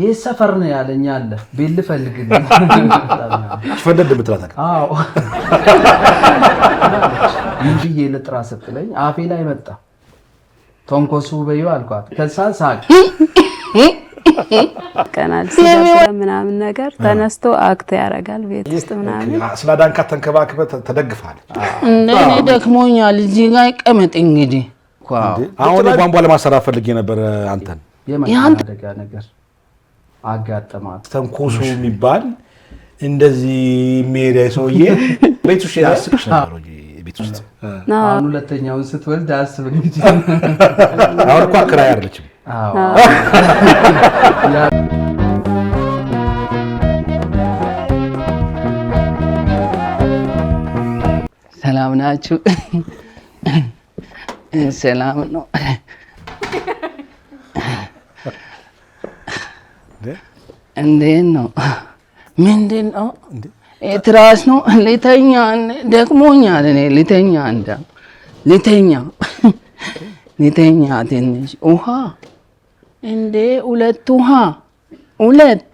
የሰፈር ነው ያለኝ አለ ቤል ፈልግልኝ ፈደድ ምትራታ አዎ እንጂ ለጥራ ስትለኝ አፌ ላይ መጣ ተንኮሱ በዩ አልኳት ከዛ ሳቅ ከናል ሲደብረ ምናምን ነገር ተነስቶ አክት ያረጋል ቤት ውስጥ ምናምን ስላዳንካ ተንከባከበ ተደግፋል እኔ ደክሞኛል እዚህ ጋር ቀመጥ እንግዲህ አሁን ቧንቧ ለማሰራት ፈልጌ ነበር አንተን ያንተጋ ነገር አጋጠማት ተንኮሱ የሚባል እንደዚህ ሜዳ ሰውዬ ቤት ውስጥ ያስቅሽ ነበር እንጂ ቤት ውስጥ አሁን ሁለተኛውን ስትወልድ አስብ እንግዲህ አሁን እኮ አክራይ አይደለችም አዎ ሰላም ናችሁ ሰላም ነው እንዴት ነው ምንድን ነው ትራስ ነው ልተኛ ደክሞኛል እኔ ልተኛ ትንሽ ውሃ እንዴ ሁለት ውሃ ሁለት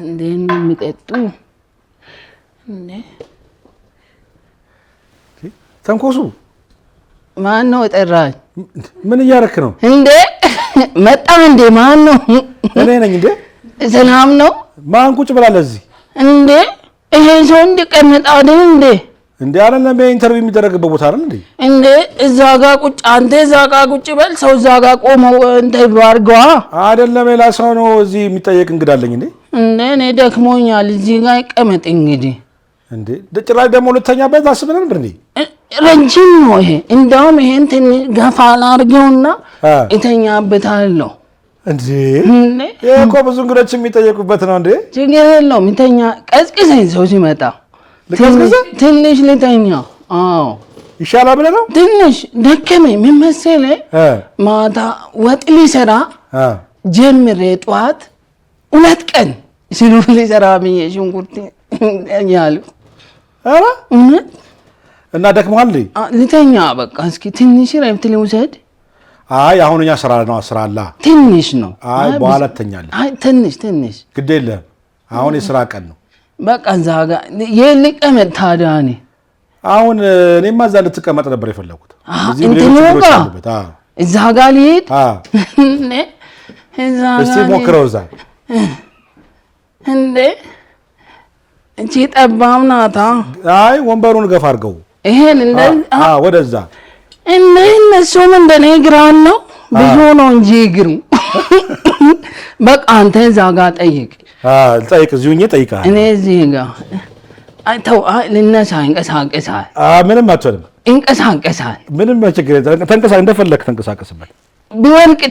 እንዴ ነው የሚጠጡ እንዴ ተንኮሱ ማን ነው የጠራኝ ምን እያረክ ነው እንዴ መጣ እንዴ ማን ነው እኔ ነኝ እንዴ ሰላም ነው ማን ቁጭ ብላለ እዚህ እንዴ ይሄ ሰው እንዲቀመጥ አይደል እንዴ አይደለም ኢንተርቪው የሚደረግበት ቦታ አይደል እንዴ እዛ ጋር ቁጭ አንተ እዛ ጋር ቁጭ በል ሰው እዛ ጋር ቆመው ኢንተርቪው አድርገዋ አይደለም ሌላ ሰው ነው እዚህ የሚጠየቅ እንግዳለኝ እንዴ እኔ ደክሞኛል እዚህ ጋር ቀመጥ እንግዲህ እንዴ ጭራሽ ደግሞ ልተኛበት አስበን ነበር እንዴ ረጅም ነው ይሄ እንደውም ይሄን ገፋላ አድርገውና እተኛበታለሁ እንዴ እኮ ብዙ እንግዶች የሚጠየቁበት ነው እንዴ ችግር የለውም እንተኛ ቀዝቅዘኝ ሰው ሲመጣ ትንሽ ልተኛ አዎ ይሻላል ብለህ ነው ትንሽ ደከመኝ ምን መሰለህ ማታ ወጥ ሊሰራ ጀምሬ ጠዋት ሁለት ቀን ሲሉ ሊሰራ ብዬ ሽንኩርት ያሉ አረ እና ደክሞሃል እንዴ ልተኛ በቃ እስኪ ትንሽ ረፍት ልውሰድ አይ አሁንኛ ስራ ነው አስራላ ትንሽ ነው አይ በኋላ ተኛለህ አይ ትንሽ ግድ የለም አሁን የስራ ቀን ነው በቃ ዛጋ የልቀመጥ ታዲያ እኔ አሁን እኔማ እዛ ልትቀመጥ ነበር የፈለኩት እዚህ እዛ ጋር ልሂድ እስቲ ሞክረው እዛ እንዴ እንቺ ጠባም ናታ አይ ወንበሩን ገፋ አድርገው ይሄን ወደዛ እነሱም እንደኔ ግራን ነው ብዙ ነው እንጂ ግሩ በቃ አንተ እዛ ጋር ጠይቅ እዚሁኝ ጠይቃለህ እኔ እዚህ ጋር አይተው ልነሳ እንቀሳቀሳል ምንም አትሆንም እንቀሳቀሳል ምንም ችግር ተንቀሳቀስ እንደፈለክ ተንቀሳቀስበት ቢወርቅ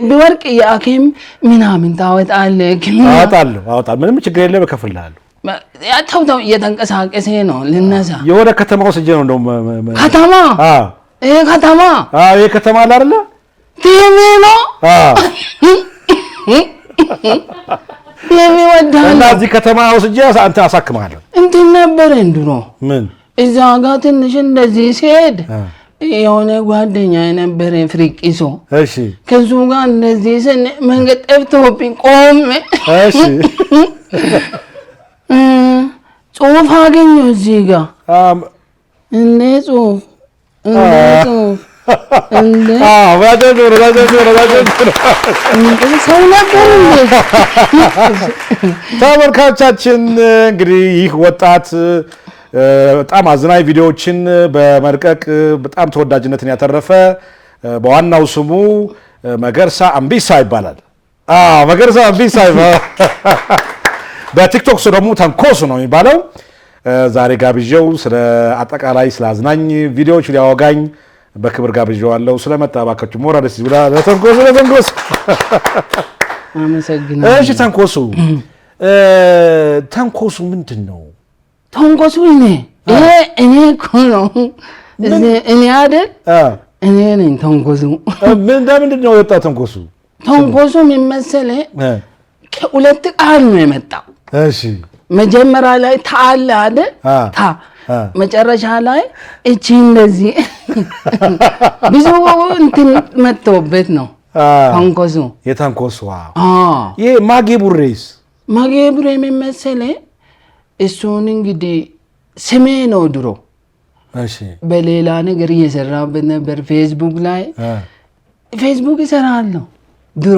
ቢወርቅ የአኪም ምናምን ታወጣለህ አወጣለሁ ምንም ችግር የለም እከፍልሃለሁ ተው እየተንቀሳቀሰ ነው ልነሳ የወደ ከተማው ስጄ ነው እንደውም ከተማ ይሄ ከተማ ይሄ ከተማ አለ አይደል ቲቪ ነው ቲቪ ወዳለ እና እዚህ ከተማ ስጄ አንተ አሳክማለሁ እንትን ነበር እንድሮ ምን እዛ ጋር ትንሽ እንደዚህ ሲሄድ የሆነ ጓደኛ የነበረ ፍሪቂሶ እሺ ከሱ ጋር እንደዚህ መንገድ ጠፍቶብኝ ቆሜ እሺ ጽሁፍ አገኘሁ እዚህ ጋር እንደ ጽሁፍ ሰው ነበር ተመልካቾቻችን እንግዲህ ይህ ወጣት በጣም አዝናኝ ቪዲዮዎችን በመልቀቅ በጣም ተወዳጅነትን ያተረፈ በዋናው ስሙ መገርሳ አምቢሳ ይባላል መገርሳ አምቢሳ በቲክቶክ ደግሞ ተንኮሱ ነው የሚባለው ዛሬ ጋብዤው ስለ አጠቃላይ ስለ አዝናኝ ቪዲዮዎች ሊያወጋኝ በክብር ጋብዤዋለሁ ስለመጣ ባካችሁ ሞራልስ ይብላ ለተንኮሱ አመሰግናለሁ እሺ ተንኮሱ ምንድነው ተንኮሱ እኔ እኮ ነው እኔ አይደል እኔ ነኝ ተንኮሱ ምንድነው የወጣው ተንኮሱ የሚመስለ ከሁለት ቃል ነው የመጣው እሺ መጀመሪያ ላይ ታአለ አይደል ታ መጨረሻ ላይ እቺ እንደዚህ ብዙ እንትን መጥቶበት ነው ተንኮሱ የተንኮሱ ይሄ ማጌቡሬስ ማጌቡሬ የሚመስለ እሱን እንግዲህ ስሜ ነው ድሮ በሌላ ነገር እየሰራበት ነበር ፌስቡክ ላይ ፌስቡክ እሰራለሁ ድሮ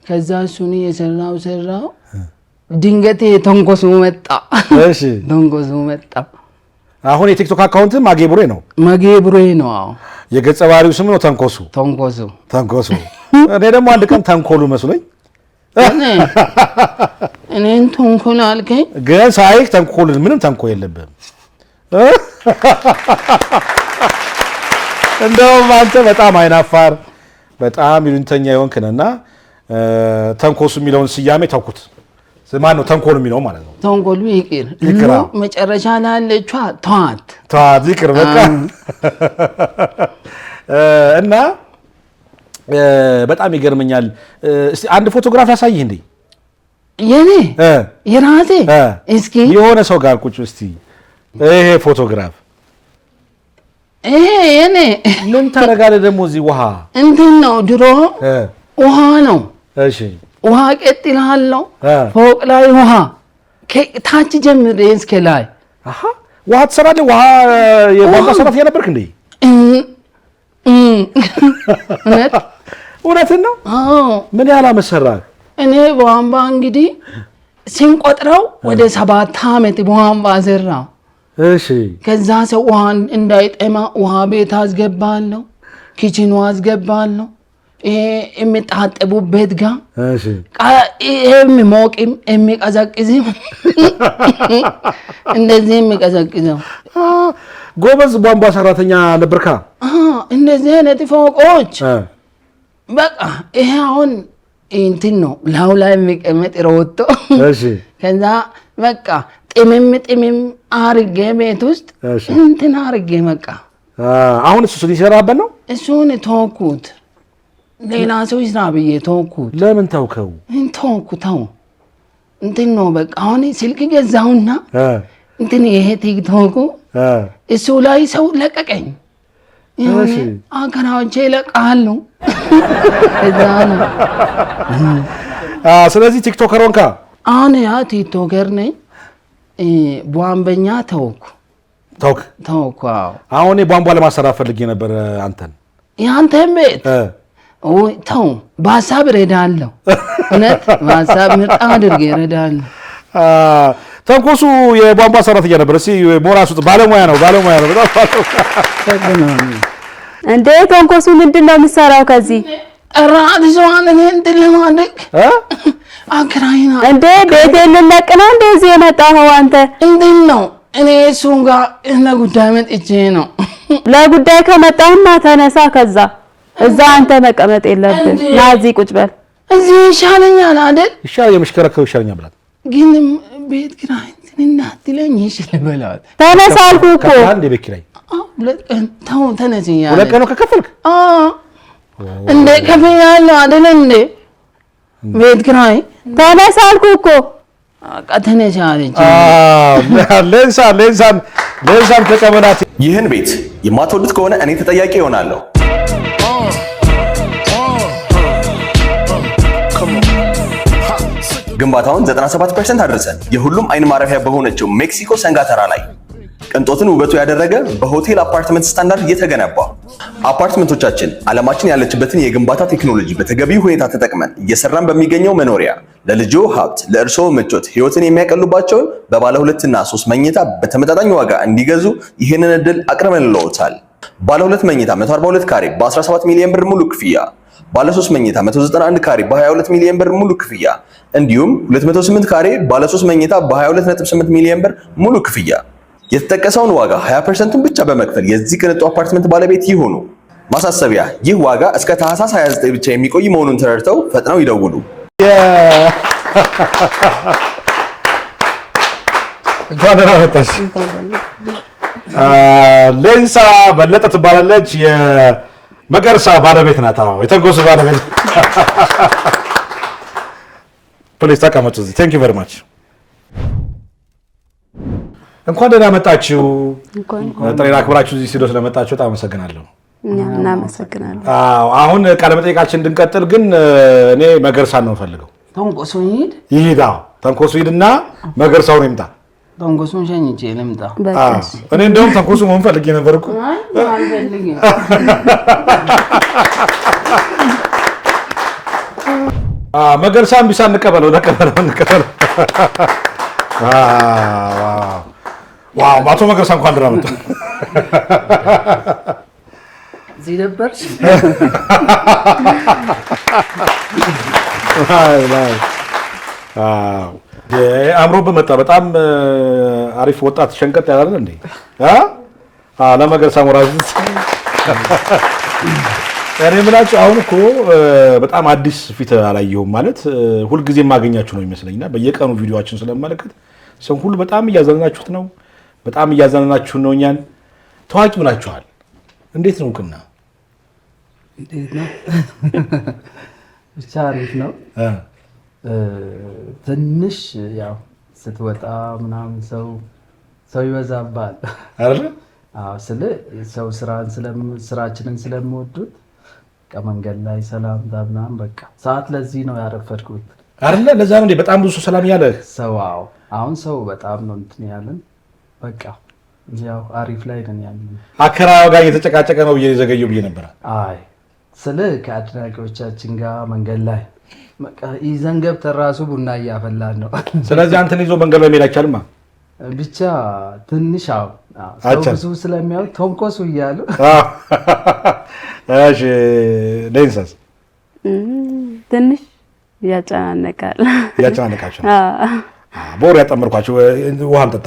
ከዛ እሱን እየሰራው ድንገት ተንኮሱ መጣ ተንኮሱ መጣ አሁን የቲክቶክ አካውንት ማጌቡሬ ነው አዎ የገጸ ባህሪው ስም ነው ተንኮሱ እኔ ደግሞ አንድ ቀን ተንኮሉ መስሎኝ እኔን ተንኮል አልከኝ ግን ሳይክ ተንኮል ምንም ተንኮል የለብህም እንደውም አንተ በጣም አይናፋር በጣም ይሉንተኛ የሆንክና ተንኮሱ የሚለውን ስያሜ ተውኩት ማን ነው ተንኮሉ የሚለው ማለት ነው ተንኮሉ ይቅር መጨረሻ ላይ አለችዋ ተዋት ይቅር በቃ እና በጣም ይገርመኛል እስቲ አንድ ፎቶግራፍ ያሳይህ እንዴ የኔ የራሴ እስኪ የሆነ ሰው ጋር ቁጭ እስቲ ይሄ ፎቶግራፍ ይሄ የኔ ምን ታረጋለህ ደግሞ እዚህ ውሃ እንትን ነው ድሮ ውሃ ነው እሺ ውሃ ቀጥላለሁ ፎቅ ላይ ውሃ ታች ጀምሬ እስከ ላይ ውሃ ትሰራለህ ውሃ የቧንቧ ሰራተኛ ነበርክ እንዴ እውነትን ነው ምን ያህል ዓመት ሰራህ እኔ ቧንቧ እንግዲህ ሲንቆጥረው ወደ 7 ዓመት ቧንቧ ሰራሁ እሺ ከዛ ሰው ውሃ እንዳይጠማ ውሃ ቤት አስገባለሁ ኪችኑ አስገባለሁ የሚታጠቡበት ጋር የሚሞቅም የሚቀዘቅዝም እንደዚህ የሚቀዘቅዘው ጎበዝ ቧንቧ ሰራተኛ ነበርካ እንደዚህ አይነት ፎቆች በቃ ይሄ አሁን እንትን ነው ላው ላይ የሚቀመጥ ሮቶ ከዛ በቃ ጥምም አርጌ ቤት ውስጥ እንትን አርጌ በቃ አሁን እሱ ሊሰራበት ነው እሱን ተውኩት ሌላ ሰው ይስራ ብዬ ተውኩት ለምን ተውከው ተው እንትን ነው በቃ አሁን ስልክ ገዛውና እንትን ይሄ ቲክቶክ እሱ ላይ ሰው ለቀቀኝ ይሁን አከራዎቼ ለቃሉ እዛ ነው ስለዚህ ቲክቶከር ሆንካ አሁን ያ ቲክቶከር ነኝ ቧንቧኛ ተውኩ አሁን ቧንቧ ለማሰራት ፈልጌ ነበር አንተን ያንተን ቤት ተው በሀሳብ እረዳለሁ እውነት በሀሳብ ምርጥ አድርጌ እረዳለሁ ተንኮሱ የቧንቧ ሰራተኛ ነበር እስኪ ሞራሱ ባለሙያ ነው በጣም እንዴ ተንኮሱ ምንድን ነው የምትሰራው ከዚህ ጥራት ይዘዋል እንትን ለማድረግ አክራይና እንዴ ቤቴን ልለቅ ነው እንደዚህ የመጣኸው አንተ እንዴት ነው እኔ እሱን ጋር ለጉዳይ መጥቼ ነው ለጉዳይ ከመጣህማ ተነሳ ከዛ እዛ አንተ መቀመጥ የለብን ና እዚህ ቁጭ በል እዚህ ይሻለኛል አይደል የምሽከረከው ይሻለኛል ብላት ግን ቤት ኪራይ እናትለኝ ይሽልበላት ተነሳ አልኩህ እኮ አንዴ ቤት ኪራይ ሁለት ቀን ተነስኛ ሁለት ቀን ነው ከከፈልክ እንደ ከፍያለሁ አይደል እንዴ ቤት ኪራይ ተነሳ አልኩህ እኮ ተነሳ አለች ለንሳን ተቀበላት ይህን ቤት የማትወዱት ከሆነ እኔ ተጠያቂ እሆናለሁ ግንባታውን 97% አድርሰን የሁሉም አይን ማረፊያ በሆነችው ሜክሲኮ ሰንጋተራ ላይ ቅንጦትን ውበቱ ያደረገ በሆቴል አፓርትመንት ስታንዳርድ የተገነባ አፓርትመንቶቻችን ዓለማችን ያለችበትን የግንባታ ቴክኖሎጂ በተገቢው ሁኔታ ተጠቅመን እየሰራን በሚገኘው መኖሪያ ለልጆ ሀብት ለእርስዎ ምቾት ህይወትን የሚያቀሉባቸውን በባለ 2 እና 3 መኝታ በተመጣጣኝ ዋጋ እንዲገዙ ይህንን እድል አቅርበንልዎታል። ባለ 2 መኝታ 142 ካሬ በ17 ሚሊዮን ብር ሙሉ ክፍያ፣ ባለ 3 መኝታ 191 ካሬ በ22 ሚሊዮን ብር ሙሉ ክፍያ እንዲሁም 208 ካሬ ባለ 3 መኝታ በ22.8 ሚሊዮን ብር ሙሉ ክፍያ። የተጠቀሰውን ዋጋ 20%ን ብቻ በመክፈል የዚህ ቅንጡ አፓርትመንት ባለቤት ይሁኑ። ማሳሰቢያ፣ ይህ ዋጋ እስከ ታህሳስ 29 ብቻ የሚቆይ መሆኑን ተረድተው ፈጥነው ይደውሉ። እንኳን ደህና መጣሽ። ሌንሳ በለጠ ትባላለች። የመገርሳ ባለቤት ናት። የተንኮሱ ባለቤት። ፕሊዝ ተቀመጡ እዚህ። ቴንክ ዩ ቬሪ ማች። እንኳን ደህና መጣችሁ። ጥሬን አክብራችሁ እዚህ ስቱዲዮ ስለመጣችሁ በጣም አመሰግናለሁ። እናመሰግናለን። አሁን ቃለ መጠይቃችን እንድንቀጥል ግን እኔ መገርሳን ነው ፈልገው። ተንቆሱ ይሄድ ይሄዳ ተንኮሱ ይሄድና መገርሳው ነው ይምጣ። ተንቆሱን ሸኝቼ ልምጣ። እኔ እንደውም ተንኮሱ መሆን ፈልጌ ነበር እኮ። አልፈልግም። መገርሳን ቢሳ እንቀበለው። ዋው አቶ መገርሳ እንኳን ደህና መጡ። እዚህ ነበርሽ? አምሮ በመጣ በጣም አሪፍ ወጣት ሸንቀጥ ያላል እንዴ? ለመገርሳ ሞራል እኔ የምላችሁ አሁን እኮ በጣም አዲስ ፊት አላየሁም። ማለት ሁልጊዜ የማገኛችሁ ነው ይመስለኝና በየቀኑ ቪዲዮአችን ስለማለከት ሰው ሁሉ በጣም እያዘናችሁት ነው። በጣም እያዘናችሁ ነው። እኛን ታዋቂ ሆናችኋል። እንዴት ነው እውቅና? እንዴት ነው? ብቻ አሪፍ ነው። ትንሽ ያው ስትወጣ ምናምን ሰው ይበዛባል አይደል? አዎ፣ ሰው ስራችንን ስለምወዱት ከመንገድ ላይ ሰላምታ ምናምን በቃ ሰዓት ለዚህ ነው ያረፈድኩት አይደለ? ለዛ ነው እንዴ በጣም ብዙ ሰላም ያለ ሰው። አዎ፣ አሁን ሰው በጣም ነው እንትን ያለን። በቃ ያው አሪፍ ላይ ነን ያለን። አከራዋ ጋር እየተጨቃጨቀ ነው ዘገየው ብዬ ነበር። አይ ከአድናቂዎቻችን ጋር መንገድ ላይ በቃ ይዘን ገብተን ራሱ ቡና እያፈላን ነው። ስለዚህ አንተን ይዞ መንገድ ላይ መሄድ አይቻልም። ብቻ ትንሽ ሰው ብዙ ስለሚያው ተንኮሱ እያሉ። እሺ ሌንሳስ ትንሽ ያጨናነቃል። ያጨናነቃቸው ቦር ያጠመርኳቸው ውሃን ጠጣ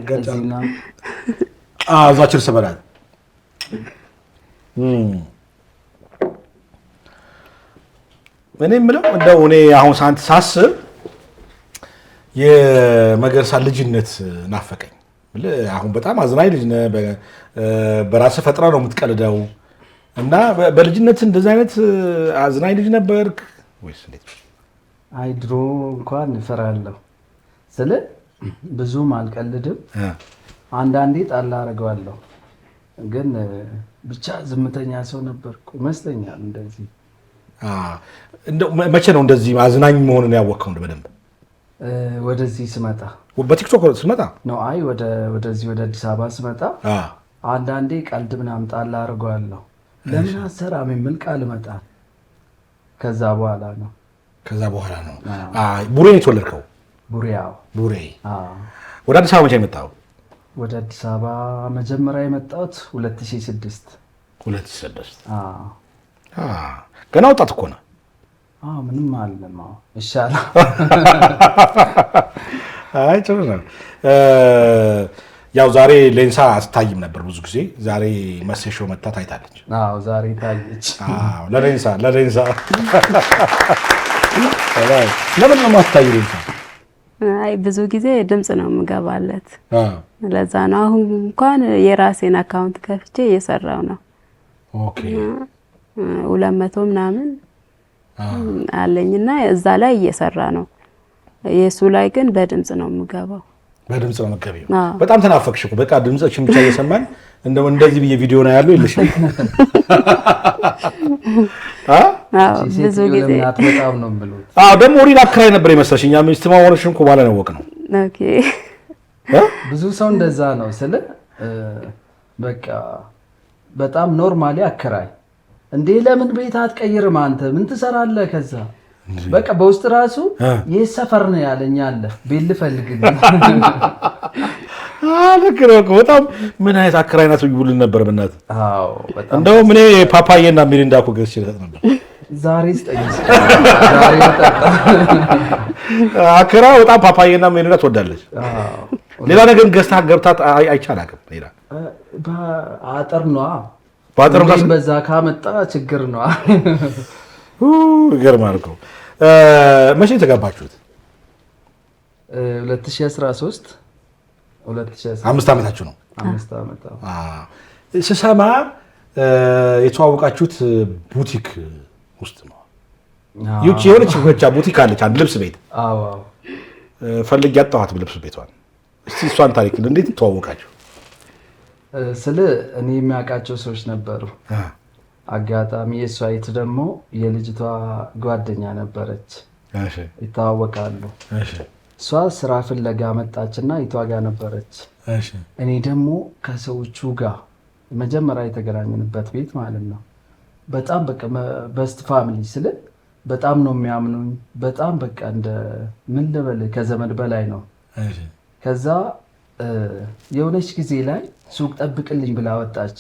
ገጫና እዛችን ሰበላል። እኔ የምለው እንደው እኔ አሁን ሳስብ የመገርሳ ልጅነት ናፈቀኝ። አሁን በጣም አዝናኝ ልጅ ነህ፣ በራስህ ፈጥራ ነው የምትቀልደው እና በልጅነት እንደዚህ አይነት አዝናኝ ልጅ ነበርክ ወይስ እንዴት? አይ ድሮ እንኳን እፈራለሁ ብዙም አልቀልድም። አንዳንዴ ጣል አደርገዋለሁ፣ ግን ብቻ ዝምተኛ ሰው ነበርኩ ይመስለኛል። እንደዚህ መቼ ነው እንደዚህ አዝናኝ መሆንን ያወቅኸው በደንብ? ወደዚህ ስመጣ በቲክቶክ ስመጣ ነው። አይ ወደዚህ ወደ አዲስ አበባ ስመጣ አንዳንዴ ቀልድ ምናምን ጣል አደርገዋለሁ። ለምን አሰራም የሚል ቃል ይመጣል። ከዛ በኋላ ነው ቡሬ ነው የተወለድከው? ቡሬ። ወደ አዲስ አበባ መቼ የመጣው? ወደ አዲስ አበባ መጀመሪያ የመጣሁት 2006 ገና ወጣት እኮ ነው። ምንም አለም ይሻላል። አይ ጥሩ ነው። ያው ዛሬ ሌንሳ አስታይም ነበር ብዙ ጊዜ። ዛሬ መሴሾ መታ ታይታለች። ዛሬ ታየች። ለሌንሳ ለምን ነው የማትታየው ሌንሳ? አይ ብዙ ጊዜ ድምጽ ነው የምገባለት። ለዛ ነው አሁን እንኳን የራሴን አካውንት ከፍቼ እየሰራው ነው። ኦኬ 200 ምናምን አለኝና እዛ ላይ እየሰራ ነው። የሱ ላይ ግን በድምጽ ነው የምገባው። በድምጽ ነው የምገቢው። በጣም ተናፈቅሽ እኮ በቃ ድምጽሽን ብቻ እየሰማን እንደዚህ ብዬ ቪዲዮ ነው ያለው ይልሽ። ብዙ ጊዜ በጣም ነው ብሎት። ደግሞ ሪል አክራይ ነበር የመሰለሽ። እኛ ሚስት ማወርሽን እኮ ባለ ነው ወቅ ነው። ኦኬ ብዙ ሰው እንደዛ ነው በቃ በጣም ኖርማሊ አከራይ እንዴ ለምን ቤት አትቀይርም አንተ ምን ትሰራለህ? ከዛ በቃ በውስጥ ራሱ የሰፈር ነው ያለኝ አለ ቤት ልፈልግልኝ። ልክ ነው እኮ በጣም ምን አይነት አከራይ ናት ይውልን ነበር በእናት። በጣም እንደውም እኔ ፓፓዬና ሚሪንዳ እኮ ገዝቼ ልሰጥ ነበር። ዛሬ ስጠይስ ዛሬ ተጣጣ አከራይ በጣም ፓፓዬና ሚሪንዳ ትወዳለች። ሌላ ነገር ገዝታ ገብታ አይቻላቅም። ሌላ አጥር ነው ባጥሩ ጋር በዛ ካመጣ ችግር ነው። ይገርማል እኮ። መቼ ተጋባችሁት? 2013 5 ዓመታችሁ ነው? 5 ዓመት። ስሰማ የተዋወቃችሁት ቡቲክ ውስጥ ነው። የሆነች ብቻ ቡቲክ አለች፣ አንድ ልብስ ቤት። ፈልጌ ያጣኋት ልብስ ቤቷን። እስቲ እሷን ታሪክ እንዴት ተዋወቃችሁ? ስለ እኔ የሚያውቃቸው ሰዎች ነበሩ። አጋጣሚ የእሷ አይት ደግሞ የልጅቷ ጓደኛ ነበረች፣ ይተዋወቃሉ። እሷ ስራ ፍለጋ መጣችና ይቷ ጋር ነበረች። እኔ ደግሞ ከሰዎቹ ጋር መጀመሪያ የተገናኘንበት ቤት ማለት ነው። በጣም በቃ በስት ፋሚሊ ስለ በጣም ነው የሚያምኑኝ። በጣም በቃ እንደ ምን ልበል ከዘመድ በላይ ነው። ከዛ የሆነች ጊዜ ላይ ሱቅ ጠብቅልኝ ብላ ወጣች።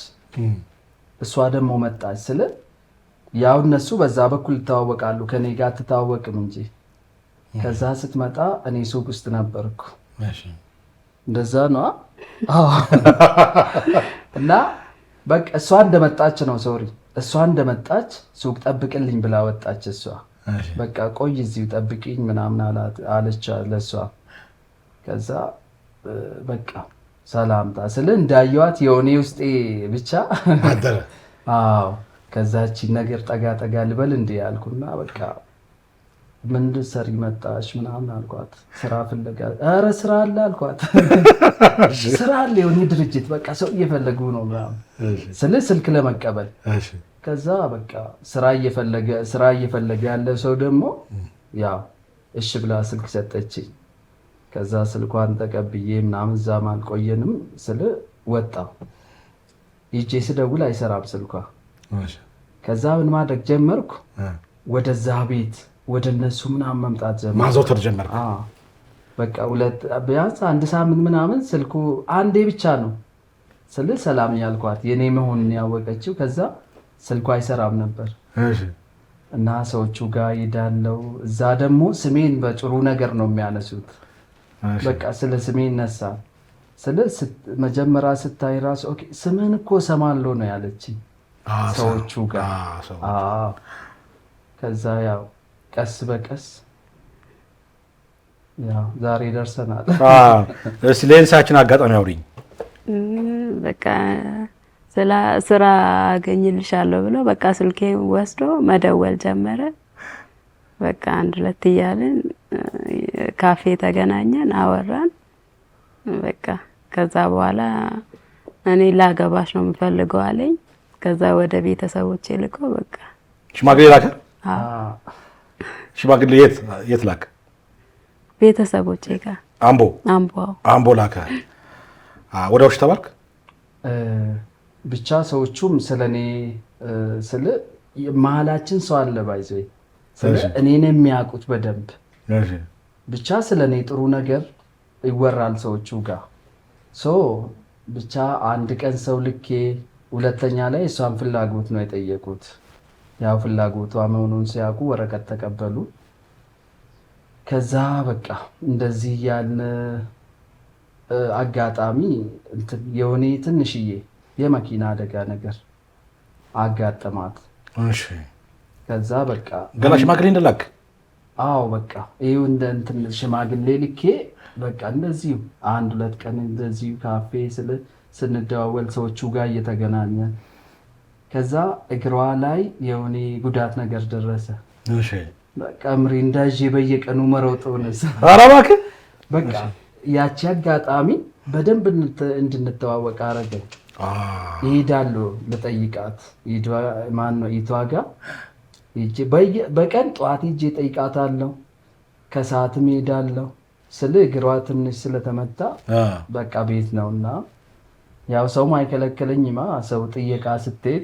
እሷ ደግሞ መጣች ስለ ያው እነሱ በዛ በኩል ይተዋወቃሉ፣ ከኔ ጋር ትታወቅም እንጂ። ከዛ ስትመጣ እኔ ሱቅ ውስጥ ነበርኩ። እንደዛ ነው እና በቃ እሷ እንደመጣች ነው ሶሪ እሷ እንደመጣች ሱቅ ጠብቅልኝ ብላ ወጣች። እሷ በቃ ቆይ እዚሁ ጠብቂኝ ምናምን አለች ለእሷ። ከዛ በቃ ሰላምታ ስለ እንዳየዋት የሆኔ ውስጤ ብቻ አዎ። ከዛችን ነገር ጠጋ ጠጋ ልበል እንዴ ያልኩና በቃ ምን ልትሰሪ መጣሽ ምናምን አልኳት። ስራ ፍለጋ። ኧረ ስራ አለ አልኳት። ስራ አለ የሆነ ድርጅት በቃ ሰው እየፈለጉ ነው ምናምን ስለ ስልክ ለመቀበል። ከዛ በቃ ስራ እየፈለገ ያለ ሰው ደግሞ ያው እሺ ብላ ስልክ ሰጠችኝ። ከዛ ስልኳን ተቀብዬ ምናምን እዛም አልቆየንም ስለ ወጣሁ። ሂጄ ስደውል አይሰራም ስልኳ። ከዛ ምን ማድረግ ጀመርኩ? ወደዛ ቤት ወደ እነሱ ምናምን መምጣት ጀመርኩ። ማዘውተር ጀመርኩ። በቃ ቢያንስ አንድ ሳምንት ምናምን ስልኩ አንዴ ብቻ ነው ስለ ሰላም ያልኳት የኔ መሆኑን ያወቀችው። ከዛ ስልኩ አይሰራም ነበር እና ሰዎቹ ጋር ሄዳለው። እዛ ደግሞ ስሜን በጥሩ ነገር ነው የሚያነሱት። በቃ ስለ ስሜ ይነሳ ስለ መጀመሪያ ስታይ ራሱ ኦኬ ስምን እኮ ሰማለው ነው ያለችኝ ሰዎቹ ጋር። ከዛ ያው ቀስ በቀስ ያው ዛሬ ደርሰናል። እስቲ ለእንሳችን አጋጣሚ አውሪኝ። በቃ ስራ አገኝልሻለሁ ብሎ በቃ ስልኬ ወስዶ መደወል ጀመረ። በቃ አንድ ሁለት እያልን ካፌ ተገናኘን፣ አወራን። በቃ ከዛ በኋላ እኔ ላገባሽ ነው የምፈልገው አለኝ። ከዛ ወደ ቤተሰቦቼ ልኮ በቃ ሽማግሌ ላከ። ሽማግሌ የት ላከ? ቤተሰቦቼ ጋር አምቦ ላከ። ወዲያውሽ ተባልክ? ብቻ ሰዎቹም ስለኔ ስለ መሀላችን ሰው አለ ባይዘ ስለ እኔን የሚያውቁት በደንብ ብቻ ስለኔ ጥሩ ነገር ይወራል ሰዎቹ ጋር። ብቻ አንድ ቀን ሰው ልኬ ሁለተኛ ላይ እሷን ፍላጎት ነው የጠየቁት። ያው ፍላጎቷ መሆኑን ሲያውቁ ወረቀት ተቀበሉ። ከዛ በቃ እንደዚህ ያለ አጋጣሚ የሆነ ትንሽዬ የመኪና አደጋ ነገር አጋጠማት። ከዛ በቃ ገና ሽማግሌ እንደላክ? አዎ በቃ ይኸው እንትን ሽማግሌ ልኬ በቃ እንደዚሁ አንድ ሁለት ቀን እንደዚሁ ካፌ ስንደዋወል ሰዎቹ ጋር እየተገናኘ ከዛ እግሯ ላይ የሆነ ጉዳት ነገር ደረሰ። በቃ ምሪንዳ ይዤ በየቀኑ መሮጥ ሆነስ። ኧረ እባክህ በቃ ያቺ አጋጣሚ በደንብ እንድንተዋወቅ አረገ። እሄዳለሁ ልጠይቃት ማነው ይቷ ጋር በቀን ጠዋት ሂጄ እጠይቃታለሁ፣ ከሰዓትም እሄዳለሁ። ስለ እግሯ ትንሽ ስለተመታ በቃ ቤት ነውና ያው ሰውም አይከለከለኝማ። ሰው ጥየቃ ስትሄድ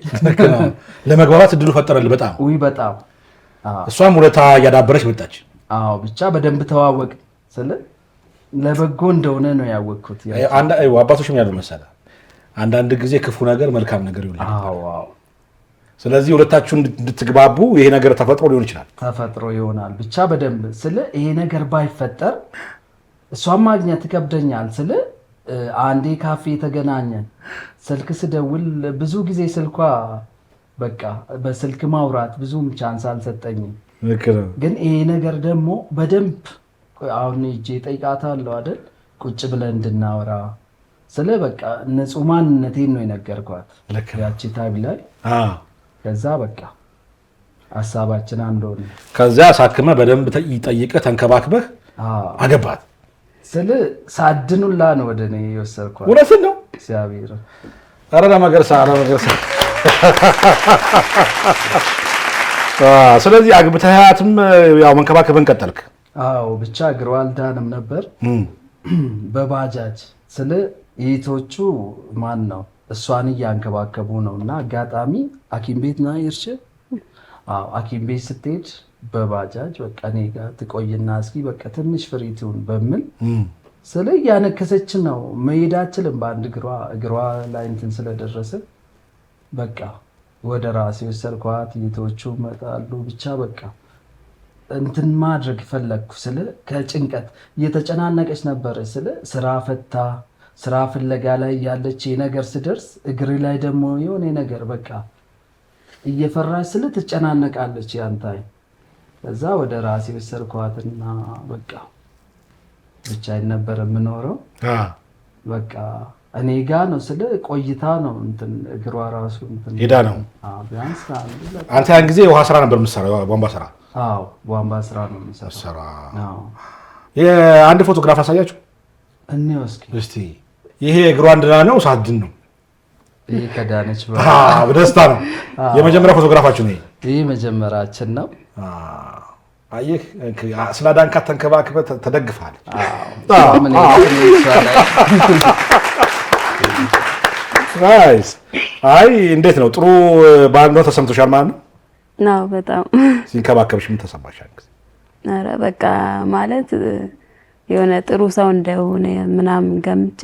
ለመግባባት እድሉ ፈጠረልህ? በጣም በጣም እሷም ውለታ እያዳበረች መጣች። ብቻ በደንብ ተዋወቅ ስለ ለበጎ እንደሆነ ነው ያወቅኩት። አባቶችም ያሉ መሰለህ አንዳንድ ጊዜ ክፉ ነገር መልካም ነገር ይሆናል። ስለዚህ ሁለታችሁ እንድትግባቡ ይሄ ነገር ተፈጥሮ ሊሆን ይችላል። ተፈጥሮ ይሆናል ብቻ በደንብ ስለ ይሄ ነገር ባይፈጠር እሷን ማግኘት ይከብደኛል። ስለ አንዴ ካፌ ተገናኘን፣ ስልክ ስደውል ብዙ ጊዜ ስልኳ በቃ በስልክ ማውራት ብዙም ቻንስ አልሰጠኝም። ግን ይሄ ነገር ደግሞ በደንብ አሁን እጄ ጠይቃታለሁ አይደል ቁጭ ብለን እንድናወራ ስለ በቃ ንጹህ ማንነቴን ነው የነገርኳት ያቺ ታቢ ላይ። ከዛ በቃ ሀሳባችን አንድ ሆነ። ከዚያ ሳክመህ በደንብ ጠይቀህ ተንከባክበህ አገባት። ስለ ሳድኑላ ነው ወደ እኔ የወሰድኳት። እውነትን ነው እግዚአብሔር። ኧረ ለመገርሳ ስለዚህ አግብተሃትም ያው መንከባከብን ቀጠልክ? አዎ ብቻ እግሯ አልዳንም ነበር በባጃጅ ስለ እህቶቹ ማን ነው እሷን እያንከባከቡ ነው እና አጋጣሚ ሐኪም ቤት ና ይርሽ ሐኪም ቤት ስትሄድ በባጃጅ በቃ እኔ ጋር ትቆይና እስኪ በቃ ትንሽ ፍሪቱን በምን ስለ እያነከሰች ነው መሄድ አትችልም በአንድ እግሯ ላይ እንትን ስለደረሰ በቃ ወደ ራሴ ወሰድኳት። እህቶቹ መጣሉ ብቻ በቃ እንትን ማድረግ ፈለግኩ ስለ ከጭንቀት እየተጨናነቀች ነበረ ስለ ስራ ፈታ ስራ ፍለጋ ላይ ያለች ነገር ስደርስ እግሬ ላይ ደግሞ የሆነ ነገር በቃ እየፈራች ስለ ትጨናነቃለች ያንታይ ከዛ ወደ ራሴ ወሰድኳትና በቃ ብቻዬን ነበር የምኖረው። በቃ እኔ ጋር ነው ስለ ቆይታ ነው እንትን እግሯ ራሱ እንትን ሄዳ ነው። ቢያንስ አንተ ያን ጊዜ ውሃ ስራ ነበር የምትሰራው? ቧንቧ ስራ? አዎ ቧንቧ ስራ ነው የምሰራው። አንድ ፎቶግራፍ አሳያችሁ እስቲ። ይሄ እግሯ እንድና ነው ሳድን ነው? ይሄ ከዳነች በደስታ ነው። የመጀመሪያ ፎቶግራፋችሁ ነው ይሄ መጀመራችን ነው። አየህ ስላዳንካት ተንከባክበህ ተደግፋል። አይ እንዴት ነው? ጥሩ ባል ነው ተሰምቶሻል ማለት ነው? ነው በጣም ሲንከባከብሽ ምን ተሰማሽ? ኧረ በቃ ማለት የሆነ ጥሩ ሰው እንደሆነ ምናምን ገምቼ